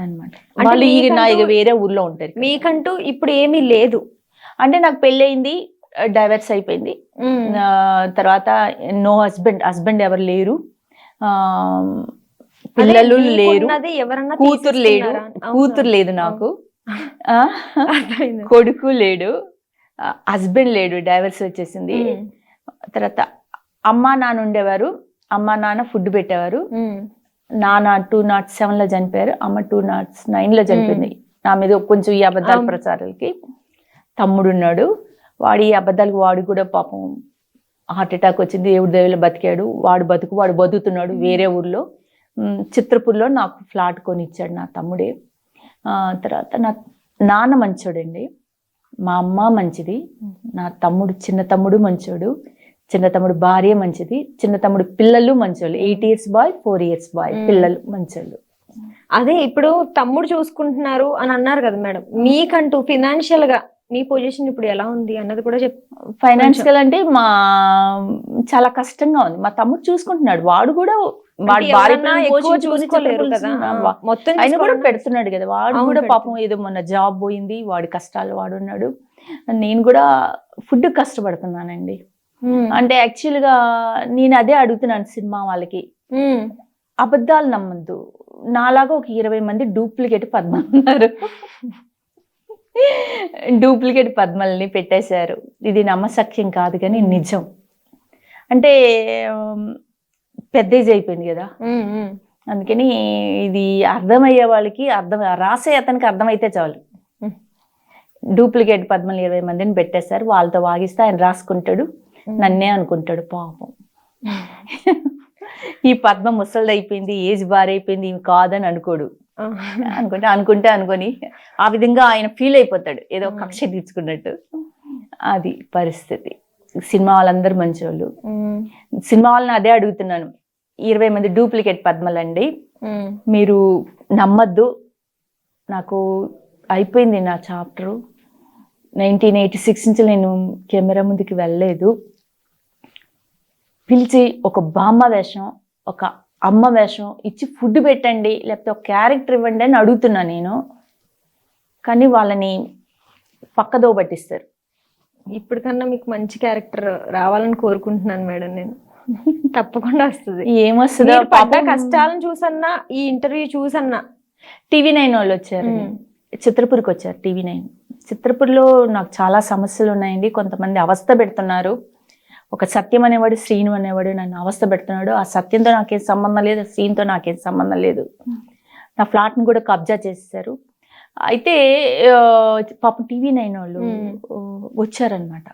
అనమాట. వాళ్ళు వేరే ఊర్లో ఉంటారు. మీకంటూ ఇప్పుడు ఏమీ లేదు అంటే, నాకు పెళ్ళయింది, డైవర్స్ అయిపోయింది. తర్వాత నో హస్బెండ్ ఎవరు లేరు, పిల్లలు లేరు, కూతురు లేదు నాకు, కొడుకు లేడు, హస్బెండ్ లేడు, డైవర్స్ వచ్చేసింది. తర్వాత అమ్మా నాన్న ఉండేవారు, అమ్మా నాన్న ఫుడ్ పెట్టేవారు. నాన్న 2007లో చనిపోయారు, అమ్మ 2009లో చనిపోయింది. నా మీద కొంచెం ఈ అబద్ధాల ప్రచారాలకి. తమ్ముడు ఉన్నాడు, వాడు ఈ అబద్ధాలకు వాడు కూడా పాపం హార్ట్ అటాక్ వచ్చింది, దేవుడి దేవుళ్ళు బతికాడు. వాడు బతుకుతున్నాడు వేరే ఊర్లో. చిత్రపూర్లో నాకు ఫ్లాట్ కొనిచ్చాడు నా తమ్ముడే. తర్వాత నా నాన్న మంచోడండి, మా అమ్మ మంచిది, నా తమ్ముడు చిన్న తమ్ముడు మంచోడు, చిన్న తమ్ముడు భార్య మంచిది, చిన్న తమ్ముడు పిల్లలు మంచోళ్ళు. 8 years బాయ్, 4 years బాయ్, పిల్లలు మంచోళ్ళు. అదే ఇప్పుడు తమ్ముడు చూసుకుంటున్నారు అని అన్నారు కదా మేడం, మీకంటూ ఫినాన్షియల్ గా మీ పొజిషన్ ఇప్పుడు ఎలా ఉంది అన్నది కూడా ఫైనాన్షియల్ అంటే చాలా కష్టంగా ఉంది. మా తమ్ముడు చూసుకుంటున్నాడు, వాడు కూడా ఆయన కూడా పెడుతున్నాడు కదా. వాడు కూడా పాపం ఏదో మొన్న జాబ్ పోయింది, వాడి కష్టాలు వాడున్నాడు. నేను కూడా ఫుడ్ కష్టపడుతున్నానండి. అంటే యాక్చువల్ గా నేను అదే అడుగుతున్నాను సినిమా వాళ్ళకి, అబద్ధాలు నమ్మద్దు. నాలాగా ఒక 20 మంది డూప్లికేట్ పద్మ ఉన్నారు. డూప్లికేట్ పద్మల్ని పెట్టేశారు. ఇది నమ్మశక్యం కాదు కానీ నిజం. అంటే పెద్ద ఏజ్ అయిపోయింది కదా, అందుకని ఇది అర్థమయ్యే వాళ్ళకి రాసే అతనికి అర్థమైతే చాలు. డూప్లికేట్ పద్మలు 20 మందిని పెట్టేశారు. వాళ్ళతో వాగిస్తే ఆయన రాసుకుంటాడు, నన్నే అనుకుంటాడు పాపం. ఈ పద్మ ముసలిది అయిపోయింది, ఏజ్ బారైపోయింది, ఇవి కాదని అనుకోడు. అనుకొని ఆ విధంగా ఆయన ఫీల్ అయిపోతాడు, ఏదో కక్ష తీర్చుకున్నట్టు. అది పరిస్థితి. సినిమా వాళ్ళందరూ మంచి వాళ్ళు. సినిమా వాళ్ళని అదే అడుగుతున్నాను, 20 మంది డూప్లికేట్ పద్మలండి, మీరు నమ్మద్దు. నాకు అయిపోయింది నా చాప్టరు. 1986 నుంచి నేను కెమెరా ముందుకి వెళ్ళలేదు. పిలిచి ఒక బామ్మ వేషం, ఒక అమ్మ వేషం ఇచ్చి ఫుడ్ పెట్టండి, లేకపోతే ఒక క్యారెక్టర్ ఇవ్వండి అని అడుగుతున్నా నేను. కానీ వాళ్ళని పక్కదో పట్టిస్తారు. ఇప్పటికన్నా మీకు మంచి క్యారెక్టర్ రావాలని కోరుకుంటున్నాను మేడం నేను. తప్పకుండా వస్తుంది. ఏమొస్తుందో పడ్డ కష్టాలను చూసన్నా, ఈ ఇంటర్వ్యూ చూసన్నా. TV9 వాళ్ళు వచ్చారు, చిత్రపూర్కి వచ్చారు. TV9 చిత్రపూర్లో నాకు చాలా సమస్యలు ఉన్నాయండి. కొంతమంది అవస్థ పెడుతున్నారు. ఒక సత్యం అనేవాడు, శ్రీను అనేవాడు నన్ను అవస్థ పెడుతున్నాడు. ఆ సత్యంతో నాకేం సంబంధం లేదు, శ్రీనుతో నాకేం సంబంధం లేదు. నా ఫ్లాట్ని కూడా కబ్జా చేసేసారు. అయితే పాపం TV9 వాళ్ళు వచ్చారనమాట.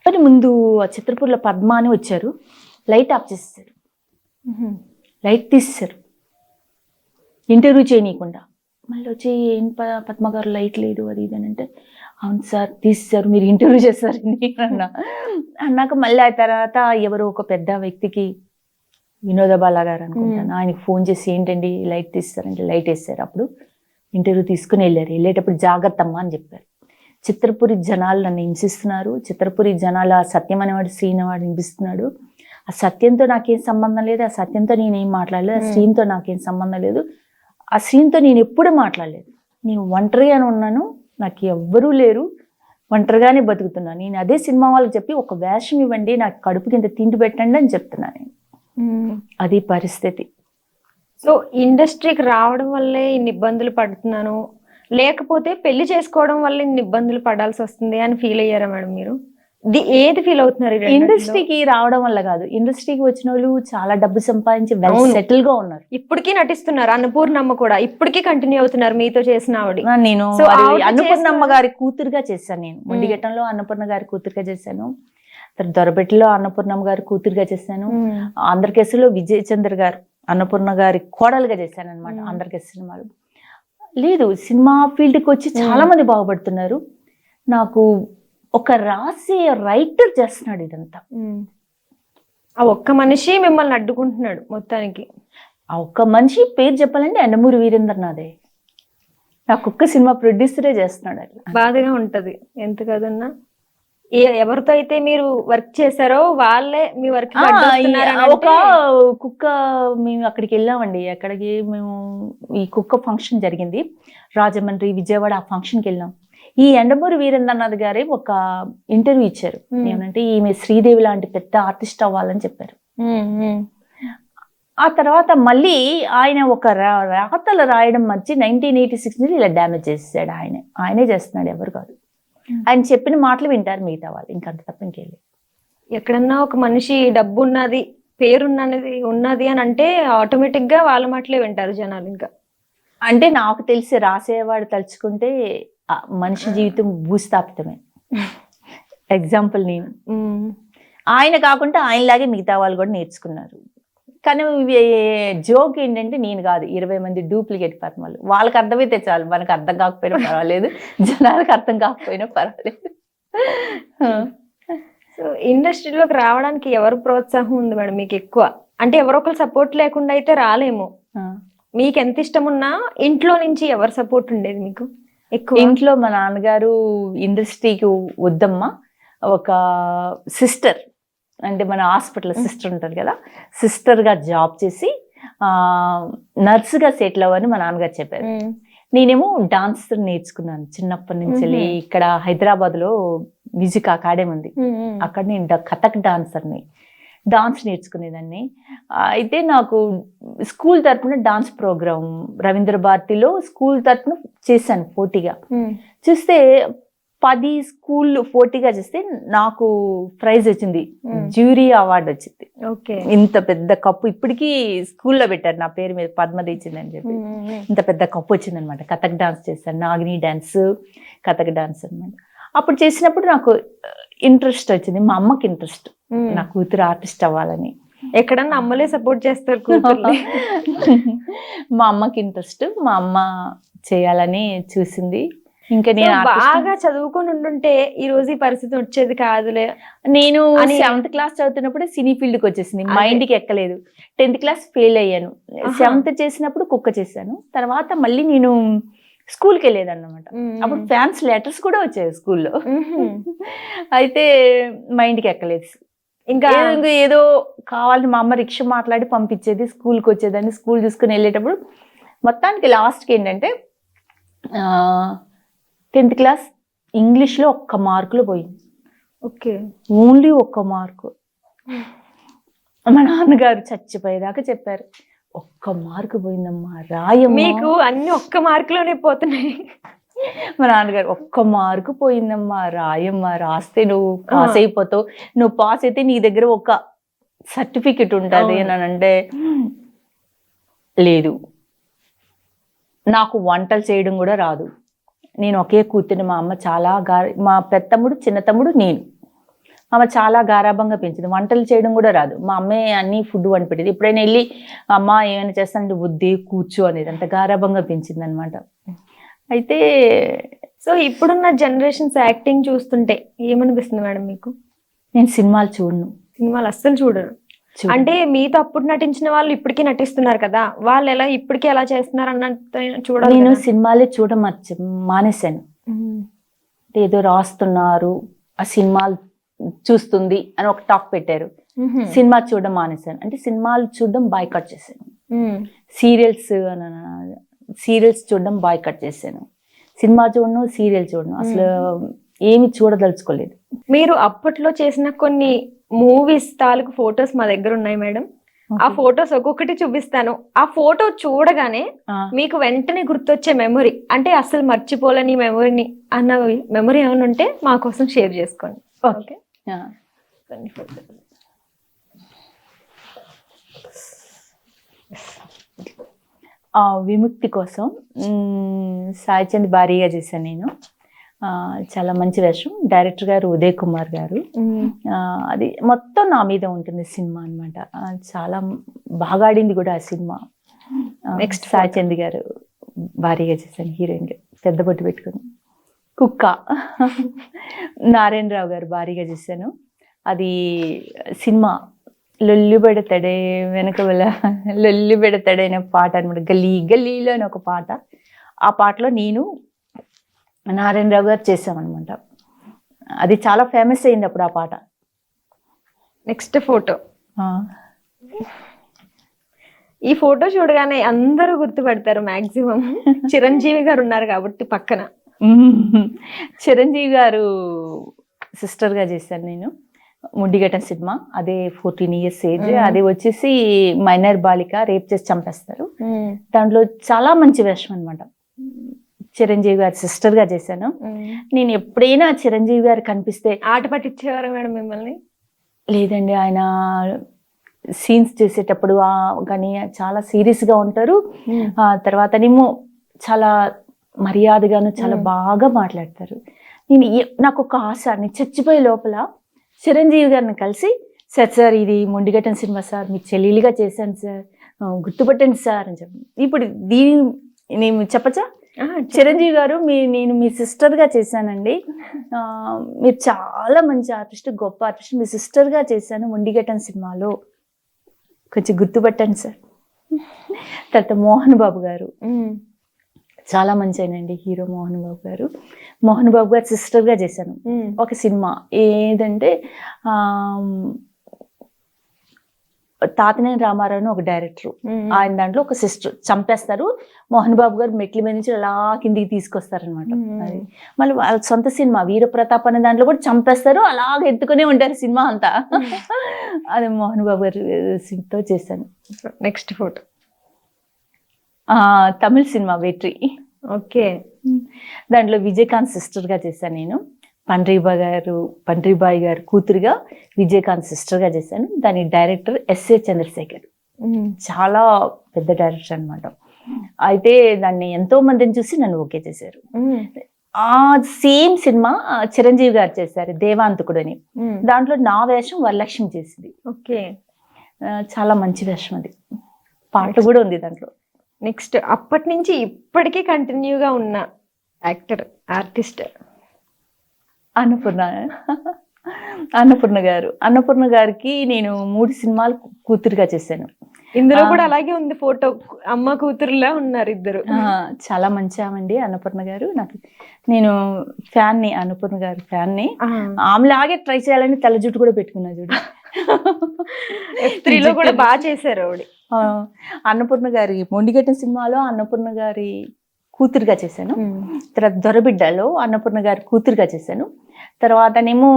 కానీ ముందు ఆ చిత్రపూర్లో పద్మ అని వచ్చారు, లైట్ ఆఫ్ చేసేసారు, లైట్ తీసేసారు, ఇంటర్వ్యూ చేయనీయకుండా. మళ్ళీ వచ్చి ఏం పద్మ గారు లైట్ లేదు అది ఇది అని అంటే, అవును సార్ తీసేసారు, మీరు ఇంటర్వ్యూ చేస్తారని అన్నాక మళ్ళీ ఆ తర్వాత ఎవరో ఒక పెద్ద వ్యక్తికి, వినోద బాలా గారు అనుకుంటాను, ఆయనకి ఫోన్ చేసి ఏంటండి లైట్ తీస్తారంటే లైట్ వేస్తారు. అప్పుడు ఇంటర్వ్యూ తీసుకుని వెళ్ళారు. వెళ్ళేటప్పుడు జాగ్రత్త అమ్మా అని చెప్పారు. చిత్రపురి జనాలు నన్ను హింసిస్తున్నారు, చిత్రపురి జనాలు ఆ సత్యం అనేవాడు శ్రీనవాడు హింసిస్తున్నాడు. ఆ సత్యంతో నాకేం సంబంధం లేదు, ఆ సత్యంతో నేనేం మాట్లాడలేదు, ఆ శ్రీన్తో నాకేం సంబంధం లేదు, ఆ శ్రీన్తో నేను ఎప్పుడూ మాట్లాడలేదు. నేను ఒంటరిగా ఉన్నాను, నాకు ఎవ్వరూ లేరు, ఒంటరిగానే బతుకుతున్నాను. నేను అదే సినిమా వాళ్ళకి చెప్పి ఒక వేషం ఇవ్వండి, నాకు కడుపు కింద తిండి పెట్టండి అని చెప్తున్నాను. అది పరిస్థితి. సో ఇండస్ట్రీకి రావడం వల్లే ఇన్ని ఇబ్బందులు పడుతున్నాను, లేకపోతే పెళ్లి చేసుకోవడం వల్ల ఇన్ని ఇబ్బందులు పడాల్సి వస్తుంది అని ఫీల్ అయ్యారా మేడం మీరు? ఏది ఫీల్ అవుతున్నారు? ఇండస్ట్రీకి రావడం వల్ల కాదు, ఇండస్ట్రీకి వచ్చిన వాళ్ళు చాలా డబ్బు సంపాదించి వెల్ సెటిల్ గా ఉన్నారు. ఇప్పటికీ నటిస్తున్నారు. అన్నపూర్ణమ్మ కూడా ఇప్పటికీ కంటిన్యూ అవుతున్నారు మీతో చేసిన ఆవిడ. నేను అన్నపూర్ణమ్మ గారి కూతురుగా చేశాను. నేను మొండిగట్టంలో అన్నపూర్ణ గారి కూతురుగా చేశాను, దొరబెట్టలో అన్నపూర్ణమ్మ గారి కూతురుగా చేశాను, ఆంధ్రకేశలో విజయ్ చంద్ర గారు అన్నపూర్ణ గారి కోడలుగా చేశాను అనమాట. ఆంధ్రకేశ సినిమాలు లేదు, సినిమా ఫీల్డ్కి వచ్చి చాలా మంది బాగుపడుతున్నారు. నాకు ఒక రాసే రైటర్ చేస్తున్నాడు ఇదంతా. ఆ ఒక్క మనిషి మిమ్మల్ని అడ్డుకుంటున్నాడు మొత్తానికి. ఆ ఒక్క మనిషి పేరు చెప్పాలంటే యండమూరి వీరేంద్రనాథే. నాకు ఒక్క సినిమా ప్రొడ్యూసరే చేస్తున్నాడు. అది బాధగా ఉంటది ఎంత కదన్నా. ఎవరితో అయితే మీరు వర్క్ చేశారో వాళ్ళే మీ వర్క్. ఒక కుక్క, మేము అక్కడికి వెళ్ళామండి. అక్కడికి మేము ఈ కుక్క ఫంక్షన్ జరిగింది రాజమండ్రి, విజయవాడ. ఆ ఫంక్షన్కి వెళ్ళాం. ఈ యండమూరి వీరేంద్రనాథ్ గారే ఒక ఇంటర్వ్యూ ఇచ్చారు. ఏమంటే ఈమె శ్రీదేవి లాంటి పెద్ద ఆర్టిస్ట్ అవ్వాలని చెప్పారు. ఆ తర్వాత మళ్ళీ ఆయన ఒక రాతలు రాయడం మర్చి 1986 నుంచి ఇలా డ్యామేజ్ చేసేసాడు. ఆయనే చేస్తున్నాడు, ఎవరు కాదు. ఆయన చెప్పిన మాటలు వింటారు మిగతా వాళ్ళు, ఇంకంత తప్ప ఇంకేం లేదు. ఎక్కడన్నా ఒక మనిషి డబ్బు ఉన్నది, ఉన్నది అని అంటే ఆటోమేటిక్ గా వాళ్ళ మాటలే వింటారు జనాలు. ఇంకా అంటే నాకు తెలిసి రాసేవాడు తలుచుకుంటే మనిషి జీవితం భూస్థాపితమే. ఎగ్జాంపుల్ నేను, ఆయన కాకుండా ఆయనలాగే మిగతా వాళ్ళు కూడా నేర్చుకున్నారు. కానీ జోక్ ఏంటంటే నేను కాదు, 20 మంది డూప్లికేట్ పద్మలు. వాళ్ళకి అర్థమైతే చాలు, మనకు అర్థం కాకపోయినా పర్వాలేదు, జనాలకు అర్థం కాకపోయినా పర్వాలేదు. సో ఇండస్ట్రీలోకి రావడానికి ఎవరు ప్రోత్సాహం ఉంది మేడం మీకు ఎక్కువ? అంటే ఎవరొకరు సపోర్ట్ లేకుండా అయితే రాలేము. మీకు ఎంత ఇష్టం ఉన్నా ఇంట్లో నుంచి ఎవరు సపోర్ట్ ఉండేది మీకు ఎక్కువ? ఇంట్లో మా నాన్నగారు ఇండస్ట్రీకి వద్దమ్మా, ఒక సిస్టర్ అంటే మన హాస్పిటల్ సిస్టర్ ఉంటుంది కదా, సిస్టర్గా జాబ్ చేసి నర్సుగా సెటిల్ అవ్వని మా నాన్నగారు చెప్పారు. నేనేమో డాన్స్ నేర్చుకున్నాను చిన్నప్పటి నుంచి. ఇక్కడ హైదరాబాద్లో మ్యూజిక్ అకాడమీ ఉంది, అక్కడ నేను కథక్ డాన్సర్ని. డాన్స్ నేర్చుకునేదాన్ని. అయితే నాకు స్కూల్ తరపున డాన్స్ ప్రోగ్రామ్ రవీంద్ర భారతిలో స్కూల్ తరపున చేశాను పోటీగా. చూస్తే 10 స్కూల్ పోటీగా చేస్తే నాకు ప్రైజ్ వచ్చింది, జ్యూరీ అవార్డు వచ్చింది. ఇంత పెద్ద కప్పు ఇప్పటికీ స్కూల్లో పెట్టారు నా పేరు మీద, పద్మది ఇచ్చిందని చెప్పి. ఇంత పెద్ద కప్పు వచ్చింది అనమాట. కథక్ డాన్స్ చేశాను, నాగిని డాన్స్, కథక్ డాన్స్ అనమాట. అప్పుడు చేసినప్పుడు నాకు ఇంట్రెస్ట్ వచ్చింది, మా అమ్మకి ఇంట్రెస్ట్, నా కూతురు ఆర్టిస్ట్ అవ్వాలని. ఎక్కడన్నా అమ్మలే సపోర్ట్ చేస్తారు కూతుర్ని. మా అమ్మకి ఇంట్రెస్ట్, మా అమ్మ చేయాలని చూసింది. ఇంకా నేను బాగా చదువుకొని ఉండుంటే ఈ రోజు ఈ పరిస్థితి వచ్చేది కాదులే. నేను 7th క్లాస్ చదువుతున్నప్పుడు సినీ ఫీల్డ్కి వచ్చేసింది, మైండ్కి ఎక్కలేదు. 10th క్లాస్ ఫెయిల్ అయ్యాను. 7th చేసినప్పుడు కుక్క చేశాను. తర్వాత మళ్ళీ నేను స్కూల్కి వెళ్ళేదన్నమాట. అప్పుడు ఫ్యాన్స్ లెటర్స్ కూడా వచ్చాయి స్కూల్లో. అయితే మైండ్కి ఎక్కలేదు. ఇంకా ఏదో కావాలని మా అమ్మ రిక్షా మాట్లాడి పంపించేది, స్కూల్కి వచ్చేదాన్ని. స్కూల్ చూసుకుని వెళ్ళేటప్పుడు మొత్తానికి లాస్ట్కి ఏంటంటే 10th క్లాస్ ఇంగ్లీష్లో 1 మార్కులో పోయింది. Only 1 mark. మా నాన్నగారు చచ్చిపోయేదాకా చెప్పారు, 1 మార్కు పోయిందమ్మా, రాయమ్మా. మీకు అన్ని 1 మార్కులోనే పోతున్నాయి. మా నాన్నగారు 1 మార్కు పోయిందమ్మా, రాయమ్మా, రాస్తే నువ్వు పాస్ అయిపోతావు, నువ్వు పాస్ అయితే నీ దగ్గర ఒక సర్టిఫికెట్ ఉంటుంది అని అంటే, లేదు నాకు వంటలు చేయడం కూడా రాదు, నేను ఒకే కూతుర్ని, మా అమ్మ చాలా మా పెద్ద తమ్ముడు, చిన్న తమ్ముడు, నేను. మా అమ్మ చాలా గారాభంగా పెంచింది, వంటలు చేయడం కూడా రాదు. మా అమ్మే అన్ని ఫుడ్ వండి పెట్టేది. ఎప్పుడైనా వెళ్ళి అమ్మ ఏమైనా చేస్తానంటే వద్దే కూర్చో అనేది, అంత గారాభంగా పెంచింది అనమాట. అయితే సో ఇప్పుడున్న జనరేషన్స్ యాక్టింగ్ చూస్తుంటే ఏమనిపిస్తుంది మేడం మీకు? నేను సినిమాలు చూడను. సినిమాలు అస్సలు చూడరు అంటే మీతో అప్పుడు నటించిన వాళ్ళు ఇప్పటికీ నటిస్తున్నారు కదా, వాళ్ళు ఎలా ఇప్పటికీ ఎలా చేస్తున్నారు అన్నట్టు చూడాలి. నేను సినిమాలే మానేశాను. ఏదో రాస్తున్నారు, ఆ సినిమాలు చూస్తుంది అని ఒక టాక్ పెట్టారు, సినిమా చూడడం మానేశాను. అంటే సినిమాలు చూడడం బాయ్కట్ చేశాను. సీరియల్స్ చూడడం బాయ్కట్ చేశాను. సినిమా చూడను, సీరియల్ చూడను, అసలు ఏమి చూడదలుచుకోలేదు. మీరు అప్పట్లో చేసిన కొన్ని మూవీస్ తాలూకు ఫొటోస్ మా దగ్గర ఉన్నాయి మేడం. ఆ ఫొటోస్ ఒక్కొక్కటి చూపిస్తాను. ఆ ఫోటో చూడగానే మీకు వెంటనే గుర్తొచ్చే మెమొరీ, అంటే అసలు మర్చిపోలేని మెమొరీని అన్న మెమొరీ ఏమైనా ఉంటే మా కోసం షేర్ చేసుకోండి. ఓకే, విముక్తి కోసం సాయి చంద్ భారీగా చేశాను నేను. చాలా మంచి వేషం. డైరెక్టర్ గారు ఉదయ్ కుమార్ గారు. అది మొత్తం నా మీద ఉంటుంది సినిమా అనమాట. చాలా బాగా ఆడింది కూడా ఆ సినిమా. నెక్స్ట్ సాయి చంద్ గారు భారీగా చేశాను, హీరోయిన్ గా పెద్ద బొట్టు పెట్టుకుని. కుక్క నారాయణరావు గారు భారీగా చేశాను. అది సినిమా లొల్లి పెడతాడే వెనక వల్ల లొల్లి పెడతాడే అనే పాట అనమాట. గల్లీ గల్లీలో అని ఒక పాట. ఆ పాటలో నేను నారాయణరావు గారు చేసామన్నమాట. అది చాలా ఫేమస్ అయింది అప్పుడు ఆ పాట. నెక్స్ట్ ఫోటో, ఈ ఫోటో చూడగానే అందరూ గుర్తుపడతారు మాక్సిమం. చిరంజీవి గారు ఉన్నారు కాబట్టి పక్కన. చిరంజీవి గారు సిస్టర్ గా చేశాను నేను. ముండిగట్టం సినిమా, అదే 14 years ఏజ్. అది వచ్చేసి మైనర్ బాలిక రేప్ చేసి చంపేస్తారు. దాంట్లో చాలా మంచి వేషం అనమాట. చిరంజీవి గారి సిస్టర్ గా చేశాను. నేను ఎప్పుడైనా చిరంజీవి గారు కనిపిస్తే ఆట పట్టించేవారు మేడం మిమ్మల్ని? లేదండి, ఆయన సీన్స్ చేసేటప్పుడు కానీ చాలా సీరియస్ గా ఉంటారు. తర్వాతనేమో చాలా మర్యాదగాను చాలా బాగా మాట్లాడతారు. నాకు ఒక ఆశ, నేను చచ్చిపోయే లోపల చిరంజీవి గారిని కలిసి, సార్ ఇది మొండిగట్టం సినిమా సార్, మీకు చెల్లెలిగా చేశాను సార్, గుర్తుపట్టండి సార్ అని చెప్పి. ఇప్పుడు దీని నేను చెప్పచ్చా? చిరంజీవి గారు, నేను మీ సిస్టర్గా చేశానండి, మీరు చాలా మంచి ఆర్టిస్ట్, గొప్ప ఆర్టిస్ట్, మీ సిస్టర్గా చేశాను మొండిగట్టం సినిమాలో, కొంచెం గుర్తుపట్టండి సార్. తర్వాత మోహన్ బాబు గారు చాలా మంచి అయినండి హీరో. మోహన్ బాబు గారు సిస్టర్గా చేశాను ఒక సినిమా. ఏదంటే తాతినేని రామారావు అని ఒక డైరెక్టర్, ఆయన దాంట్లో ఒక సిస్టర్ చంపేస్తారు, మోహన్ బాబు గారు మెట్ల మీద నుంచి అలా కిందికి తీసుకొస్తారనమాట. అది మళ్ళీ వాళ్ళ సొంత సినిమా వీరప్రతాప్ అనే దాంట్లో కూడా చంపేస్తారు, అలాగ ఎత్తుకునే ఉంటారు సినిమా అంతా. అది మోహన్ బాబు గారితో చేశాను. నెక్స్ట్ ఫోటో తమిళ సినిమా వెట్రి. ఓకే. దాంట్లో విజయకాంత్ సిస్టర్గా చేశాను నేను. పండ్రీబాయి గారు కూతురుగా విజయకాంత్ సిస్టర్గా చేశాను. దాని డైరెక్టర్ ఎస్ఏ చంద్రశేఖర్, చాలా పెద్ద డైరెక్టర్ అనమాట. అయితే దాన్ని ఎంతో మందిని చూసి నన్ను ఓకే చేశారు. ఆ సేమ్ సినిమా చిరంజీవి గారు చేశారు, దేవాంతకుడు అని. దాంట్లో నా వేషం వరలక్ష్మి చేసింది. ఓకే. చాలా మంచి వేషం అది, పాట కూడా ఉంది దాంట్లో. నెక్స్ట్ అప్పటి నుంచి ఇప్పటికీ కంటిన్యూగా ఉన్న యాక్టర్ ఆర్టిస్ట్ అన్నపూర్ణ గారికి నేను 3 సినిమాలు కూతురుగా చేశాను. ఇందులో కూడా అలాగే ఉంది ఫోటో, అమ్మ కూతురులా ఉన్నారు ఇద్దరు. చాలా మంచి ఆమండి అన్నపూర్ణ గారు. నేను ఫ్యాన్ని, అన్నపూర్ణ గారి ఫ్యాన్ని. ఆమెలాగే ట్రై చేయాలని తెల్ల జుట్టు కూడా పెట్టుకున్నా చూడు. F3లో కూడా బాగా చేశారు ఆవిడ. అన్నపూర్ణ గారి మొండిగట్టిన సినిమాలో అన్నపూర్ణ గారి కూతురుగా చేశాను. తర్వాత దొరబిడ్డలో అన్నపూర్ణ గారి కూతురుగా చేశాను. తర్వాతనేమో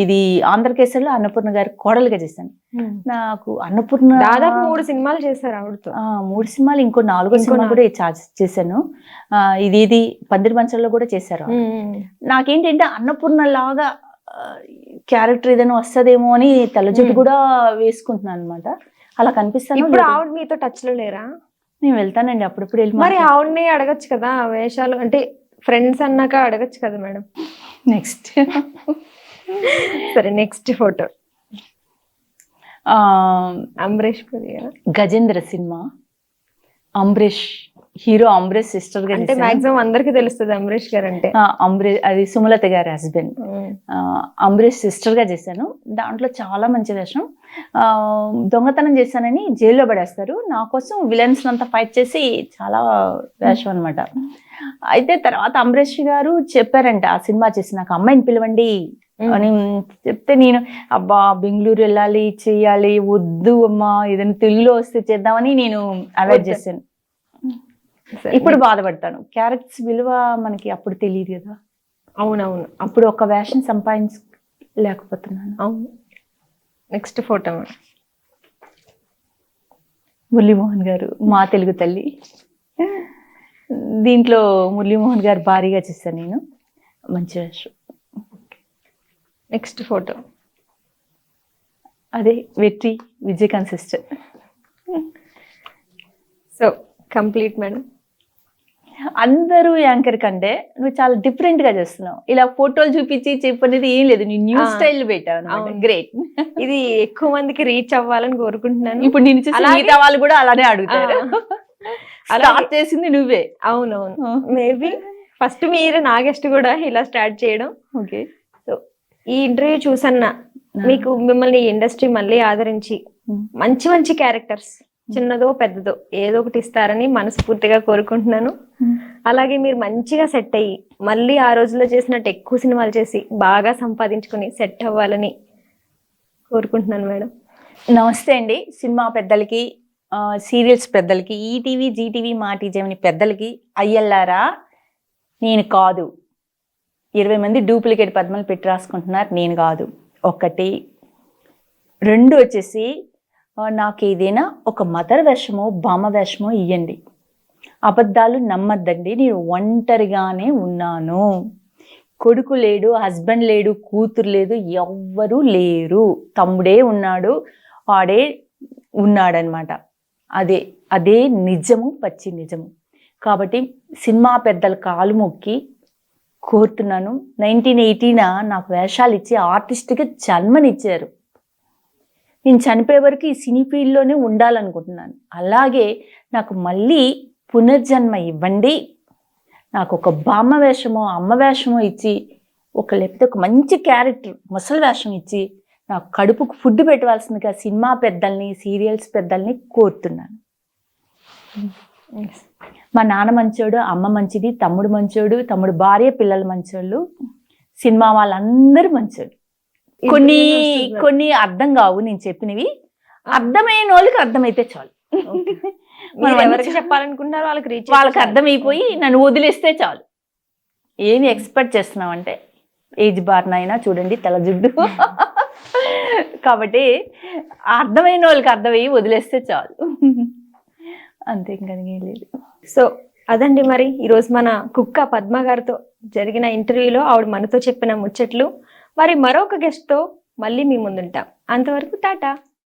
ఇది ఆంధ్రకేసరిలో అన్నపూర్ణ గారి కోడలుగా చేశాను. నాకు అన్నపూర్ణ దాదాపు 3 సినిమాలు చేశారు ఆవిడతో. 3 సినిమాలు, ఇంకో 4వ సినిమా కూడా చేశాను. ఇది పందిరి మంచంలో కూడా చేశారు. నాకేంటంటే అన్నపూర్ణ లాగా క్యారెక్టర్ ఏదైనా వస్తుందేమో అని తెల్ల జుట్టు కూడా వేసుకుంటున్నాను అనమాట. అలా కనిపిస్తాను. ఇప్పుడు ఆవిడ మీతో టచ్ లో లేరా? నేను వెళ్తానండి అప్పుడప్పుడు వెళ్ళి. మరి ఆవిడని అడగచ్చు కదా వేషాలు, అంటే ఫ్రెండ్స్ అన్నాక అడగచ్చు కదా మేడం. నెక్స్ట్ సరే, నెక్స్ట్ ఫోటో అంబరీష్ పురి. గజేంద్ర సినిమా, హీరో అంబరీష్ సిస్టర్ గా. అంటే మాక్సిమం అందరికి తెలుస్తుంది అంబరీష్ గారు అంటే. అంబరీష్, అది సుమలత గారి హస్బెండ్. అంబరీష్ సిస్టర్ గా చేశాను. దాంట్లో చాలా మంచి వేషం. దొంగతనం చేశానని జైల్లో పడేస్తారు, నా కోసం విలన్స్ అంతా ఫైట్ చేసి చాలా వేషం అనమాట. అయితే తర్వాత అంబరీష్ గారు చెప్పారంట ఆ సినిమా చేసి నాకు అమ్మాయిని పిలవండి అని చెప్తే, నేను అబ్బా బెంగళూరు వెళ్ళాలి చెయ్యాలి, వద్దు అమ్మా ఏదైనా తెలుగులో వస్తే చేద్దామని నేను అవాయిడ్ చేశాను. ఇప్పుడు బాధపడతాను, క్యారెక్టర్స్ విలువ మనకి అప్పుడు తెలియదు కదా. అవునవును, అప్పుడు ఒక వేషం సంపాదించలేకపోతున్నాను. అవును. నెక్స్ట్ ఫోటో మురళీమోహన్ గారు, మా తెలుగు తల్లి. దీంట్లో మురళీమోహన్ గారు భారీగా చేశాను నేను, మంచి వేషం. నెక్స్ట్ ఫోటో అదే Vetri, Vijayakanth sister. So complete madam. అందరూ యాంకర్ కంటే నువ్వు చాలా డిఫరెంట్ గా చేస్తున్నావు. ఇలా ఫోటోలు చూపించి చెప్పనేది ఏం లేదు, నీ న్యూ స్టైల్ పెట్టావు. గ్రేట్. ఇది ఎక్కువ మందికి రీచ్ అవ్వాలని కోరుకుంటున్నాను. ఇప్పుడు నేను చూసి మిగతా వాళ్ళు కూడా అలానే అడుగుతారు. స్టార్ట్ చేసింది నువ్వే. అవునవును, మేబీ ఫస్ట్ మీరు నా గెస్ట్ కూడా ఇలా స్టార్ట్ చేయడం. ఓకే. సో ఈ ఇంటర్వ్యూ చూసన్నా మీకు మిమ్మల్ని ఇండస్ట్రీ మళ్ళీ ఆదరించి మంచి మంచి క్యారెక్టర్స్, చిన్నదో పెద్దదో ఏదో ఒకటి ఇస్తారని మనస్ఫూర్తిగా కోరుకుంటున్నాను. అలాగే మీరు మంచిగా సెట్ అయ్యి మళ్ళీ ఆ రోజుల్లో చేసినట్టు ఎక్కువ సినిమాలు చేసి బాగా సంపాదించుకుని సెట్ అవ్వాలని కోరుకుంటున్నాను మేడం. నమస్తే అండి. సినిమా పెద్దలకి, సీరియల్స్ పెద్దలకి, ఈటీవీ, జీటీవీ, మా టీజీఎంని పెద్దలకి, అయ్యల్లారా నేను కాదు, 20 మంది డూప్లికేట్ పద్మాలు పెట్టి రాసుకుంటున్నారు, నేను కాదు. 1, 2 వచ్చేసి నాకు ఏదైనా ఒక మదర్ వేషమో బామ్మ వేషమో ఇవ్వండి. అబద్ధాలు నమ్మద్దండి, నేను ఒంటరిగానే ఉన్నాను. కొడుకు లేడు, హస్బెండ్ లేడు, కూతురు లేదు, ఎవ్వరూ లేరు. తమ్ముడే ఉన్నాడు, వాడే ఉన్నాడనమాట. అదే నిజము, పచ్చి నిజము. కాబట్టి సినిమా పెద్దల కాలు మొక్కి కోరుతున్నాను. 1980 నాకు వేషాలు ఇచ్చి ఆర్టిస్ట్గా జన్మనిచ్చారు. నేను చనిపోయే వరకు ఈ సినీ ఫీల్డ్లోనే ఉండాలనుకుంటున్నాను. అలాగే నాకు మళ్ళీ పునర్జన్మ ఇవ్వండి. నాకు ఒక బామ్మ వేషమో అమ్మ వేషమో ఇచ్చి, లేకపోతే ఒక మంచి క్యారెక్టర్ ముసలి వేషం ఇచ్చి నాకు కడుపుకు ఫుడ్ పెట్టవలసిందిగా సినిమా పెద్దల్ని, సీరియల్స్ పెద్దల్ని కోరుతున్నాను. మా నాన్న మంచోడు, అమ్మ మంచిది, తమ్ముడు మంచోడు, తమ్ముడు భార్య పిల్లలు మంచోళ్ళు, సినిమా వాళ్ళందరూ మంచోడు. కొన్ని అర్థం కావు నేను చెప్పినవి, అర్థమైన వాళ్ళకి అర్థమైతే చాలు. మీరు ఎవరికి చెప్పాలనుకుంటున్నారో వాళ్ళకి రీచ్ వాళ్ళకి అర్థమైపోయి నన్ను వదిలేస్తే చాలు. ఏమి ఎక్స్పెక్ట్ చేస్తున్నాం అంటే ఏజ్ బార్నైనా చూడండి తెల్ల జుడ్డు కాబట్టి అర్థమైన వాళ్ళకి అర్థమయ్యి వదిలేస్తే చాలు. అంతే ఇంకా లేదు. సో అదండి మరి ఈరోజు మన కుక్క పద్మ గారితో జరిగిన ఇంటర్వ్యూలో ఆవిడ మనతో చెప్పిన ముచ్చట్లు. మరి మరొక గెస్ట్తో మళ్ళీ మీ ముందుంటాం. అంతవరకు టాటా.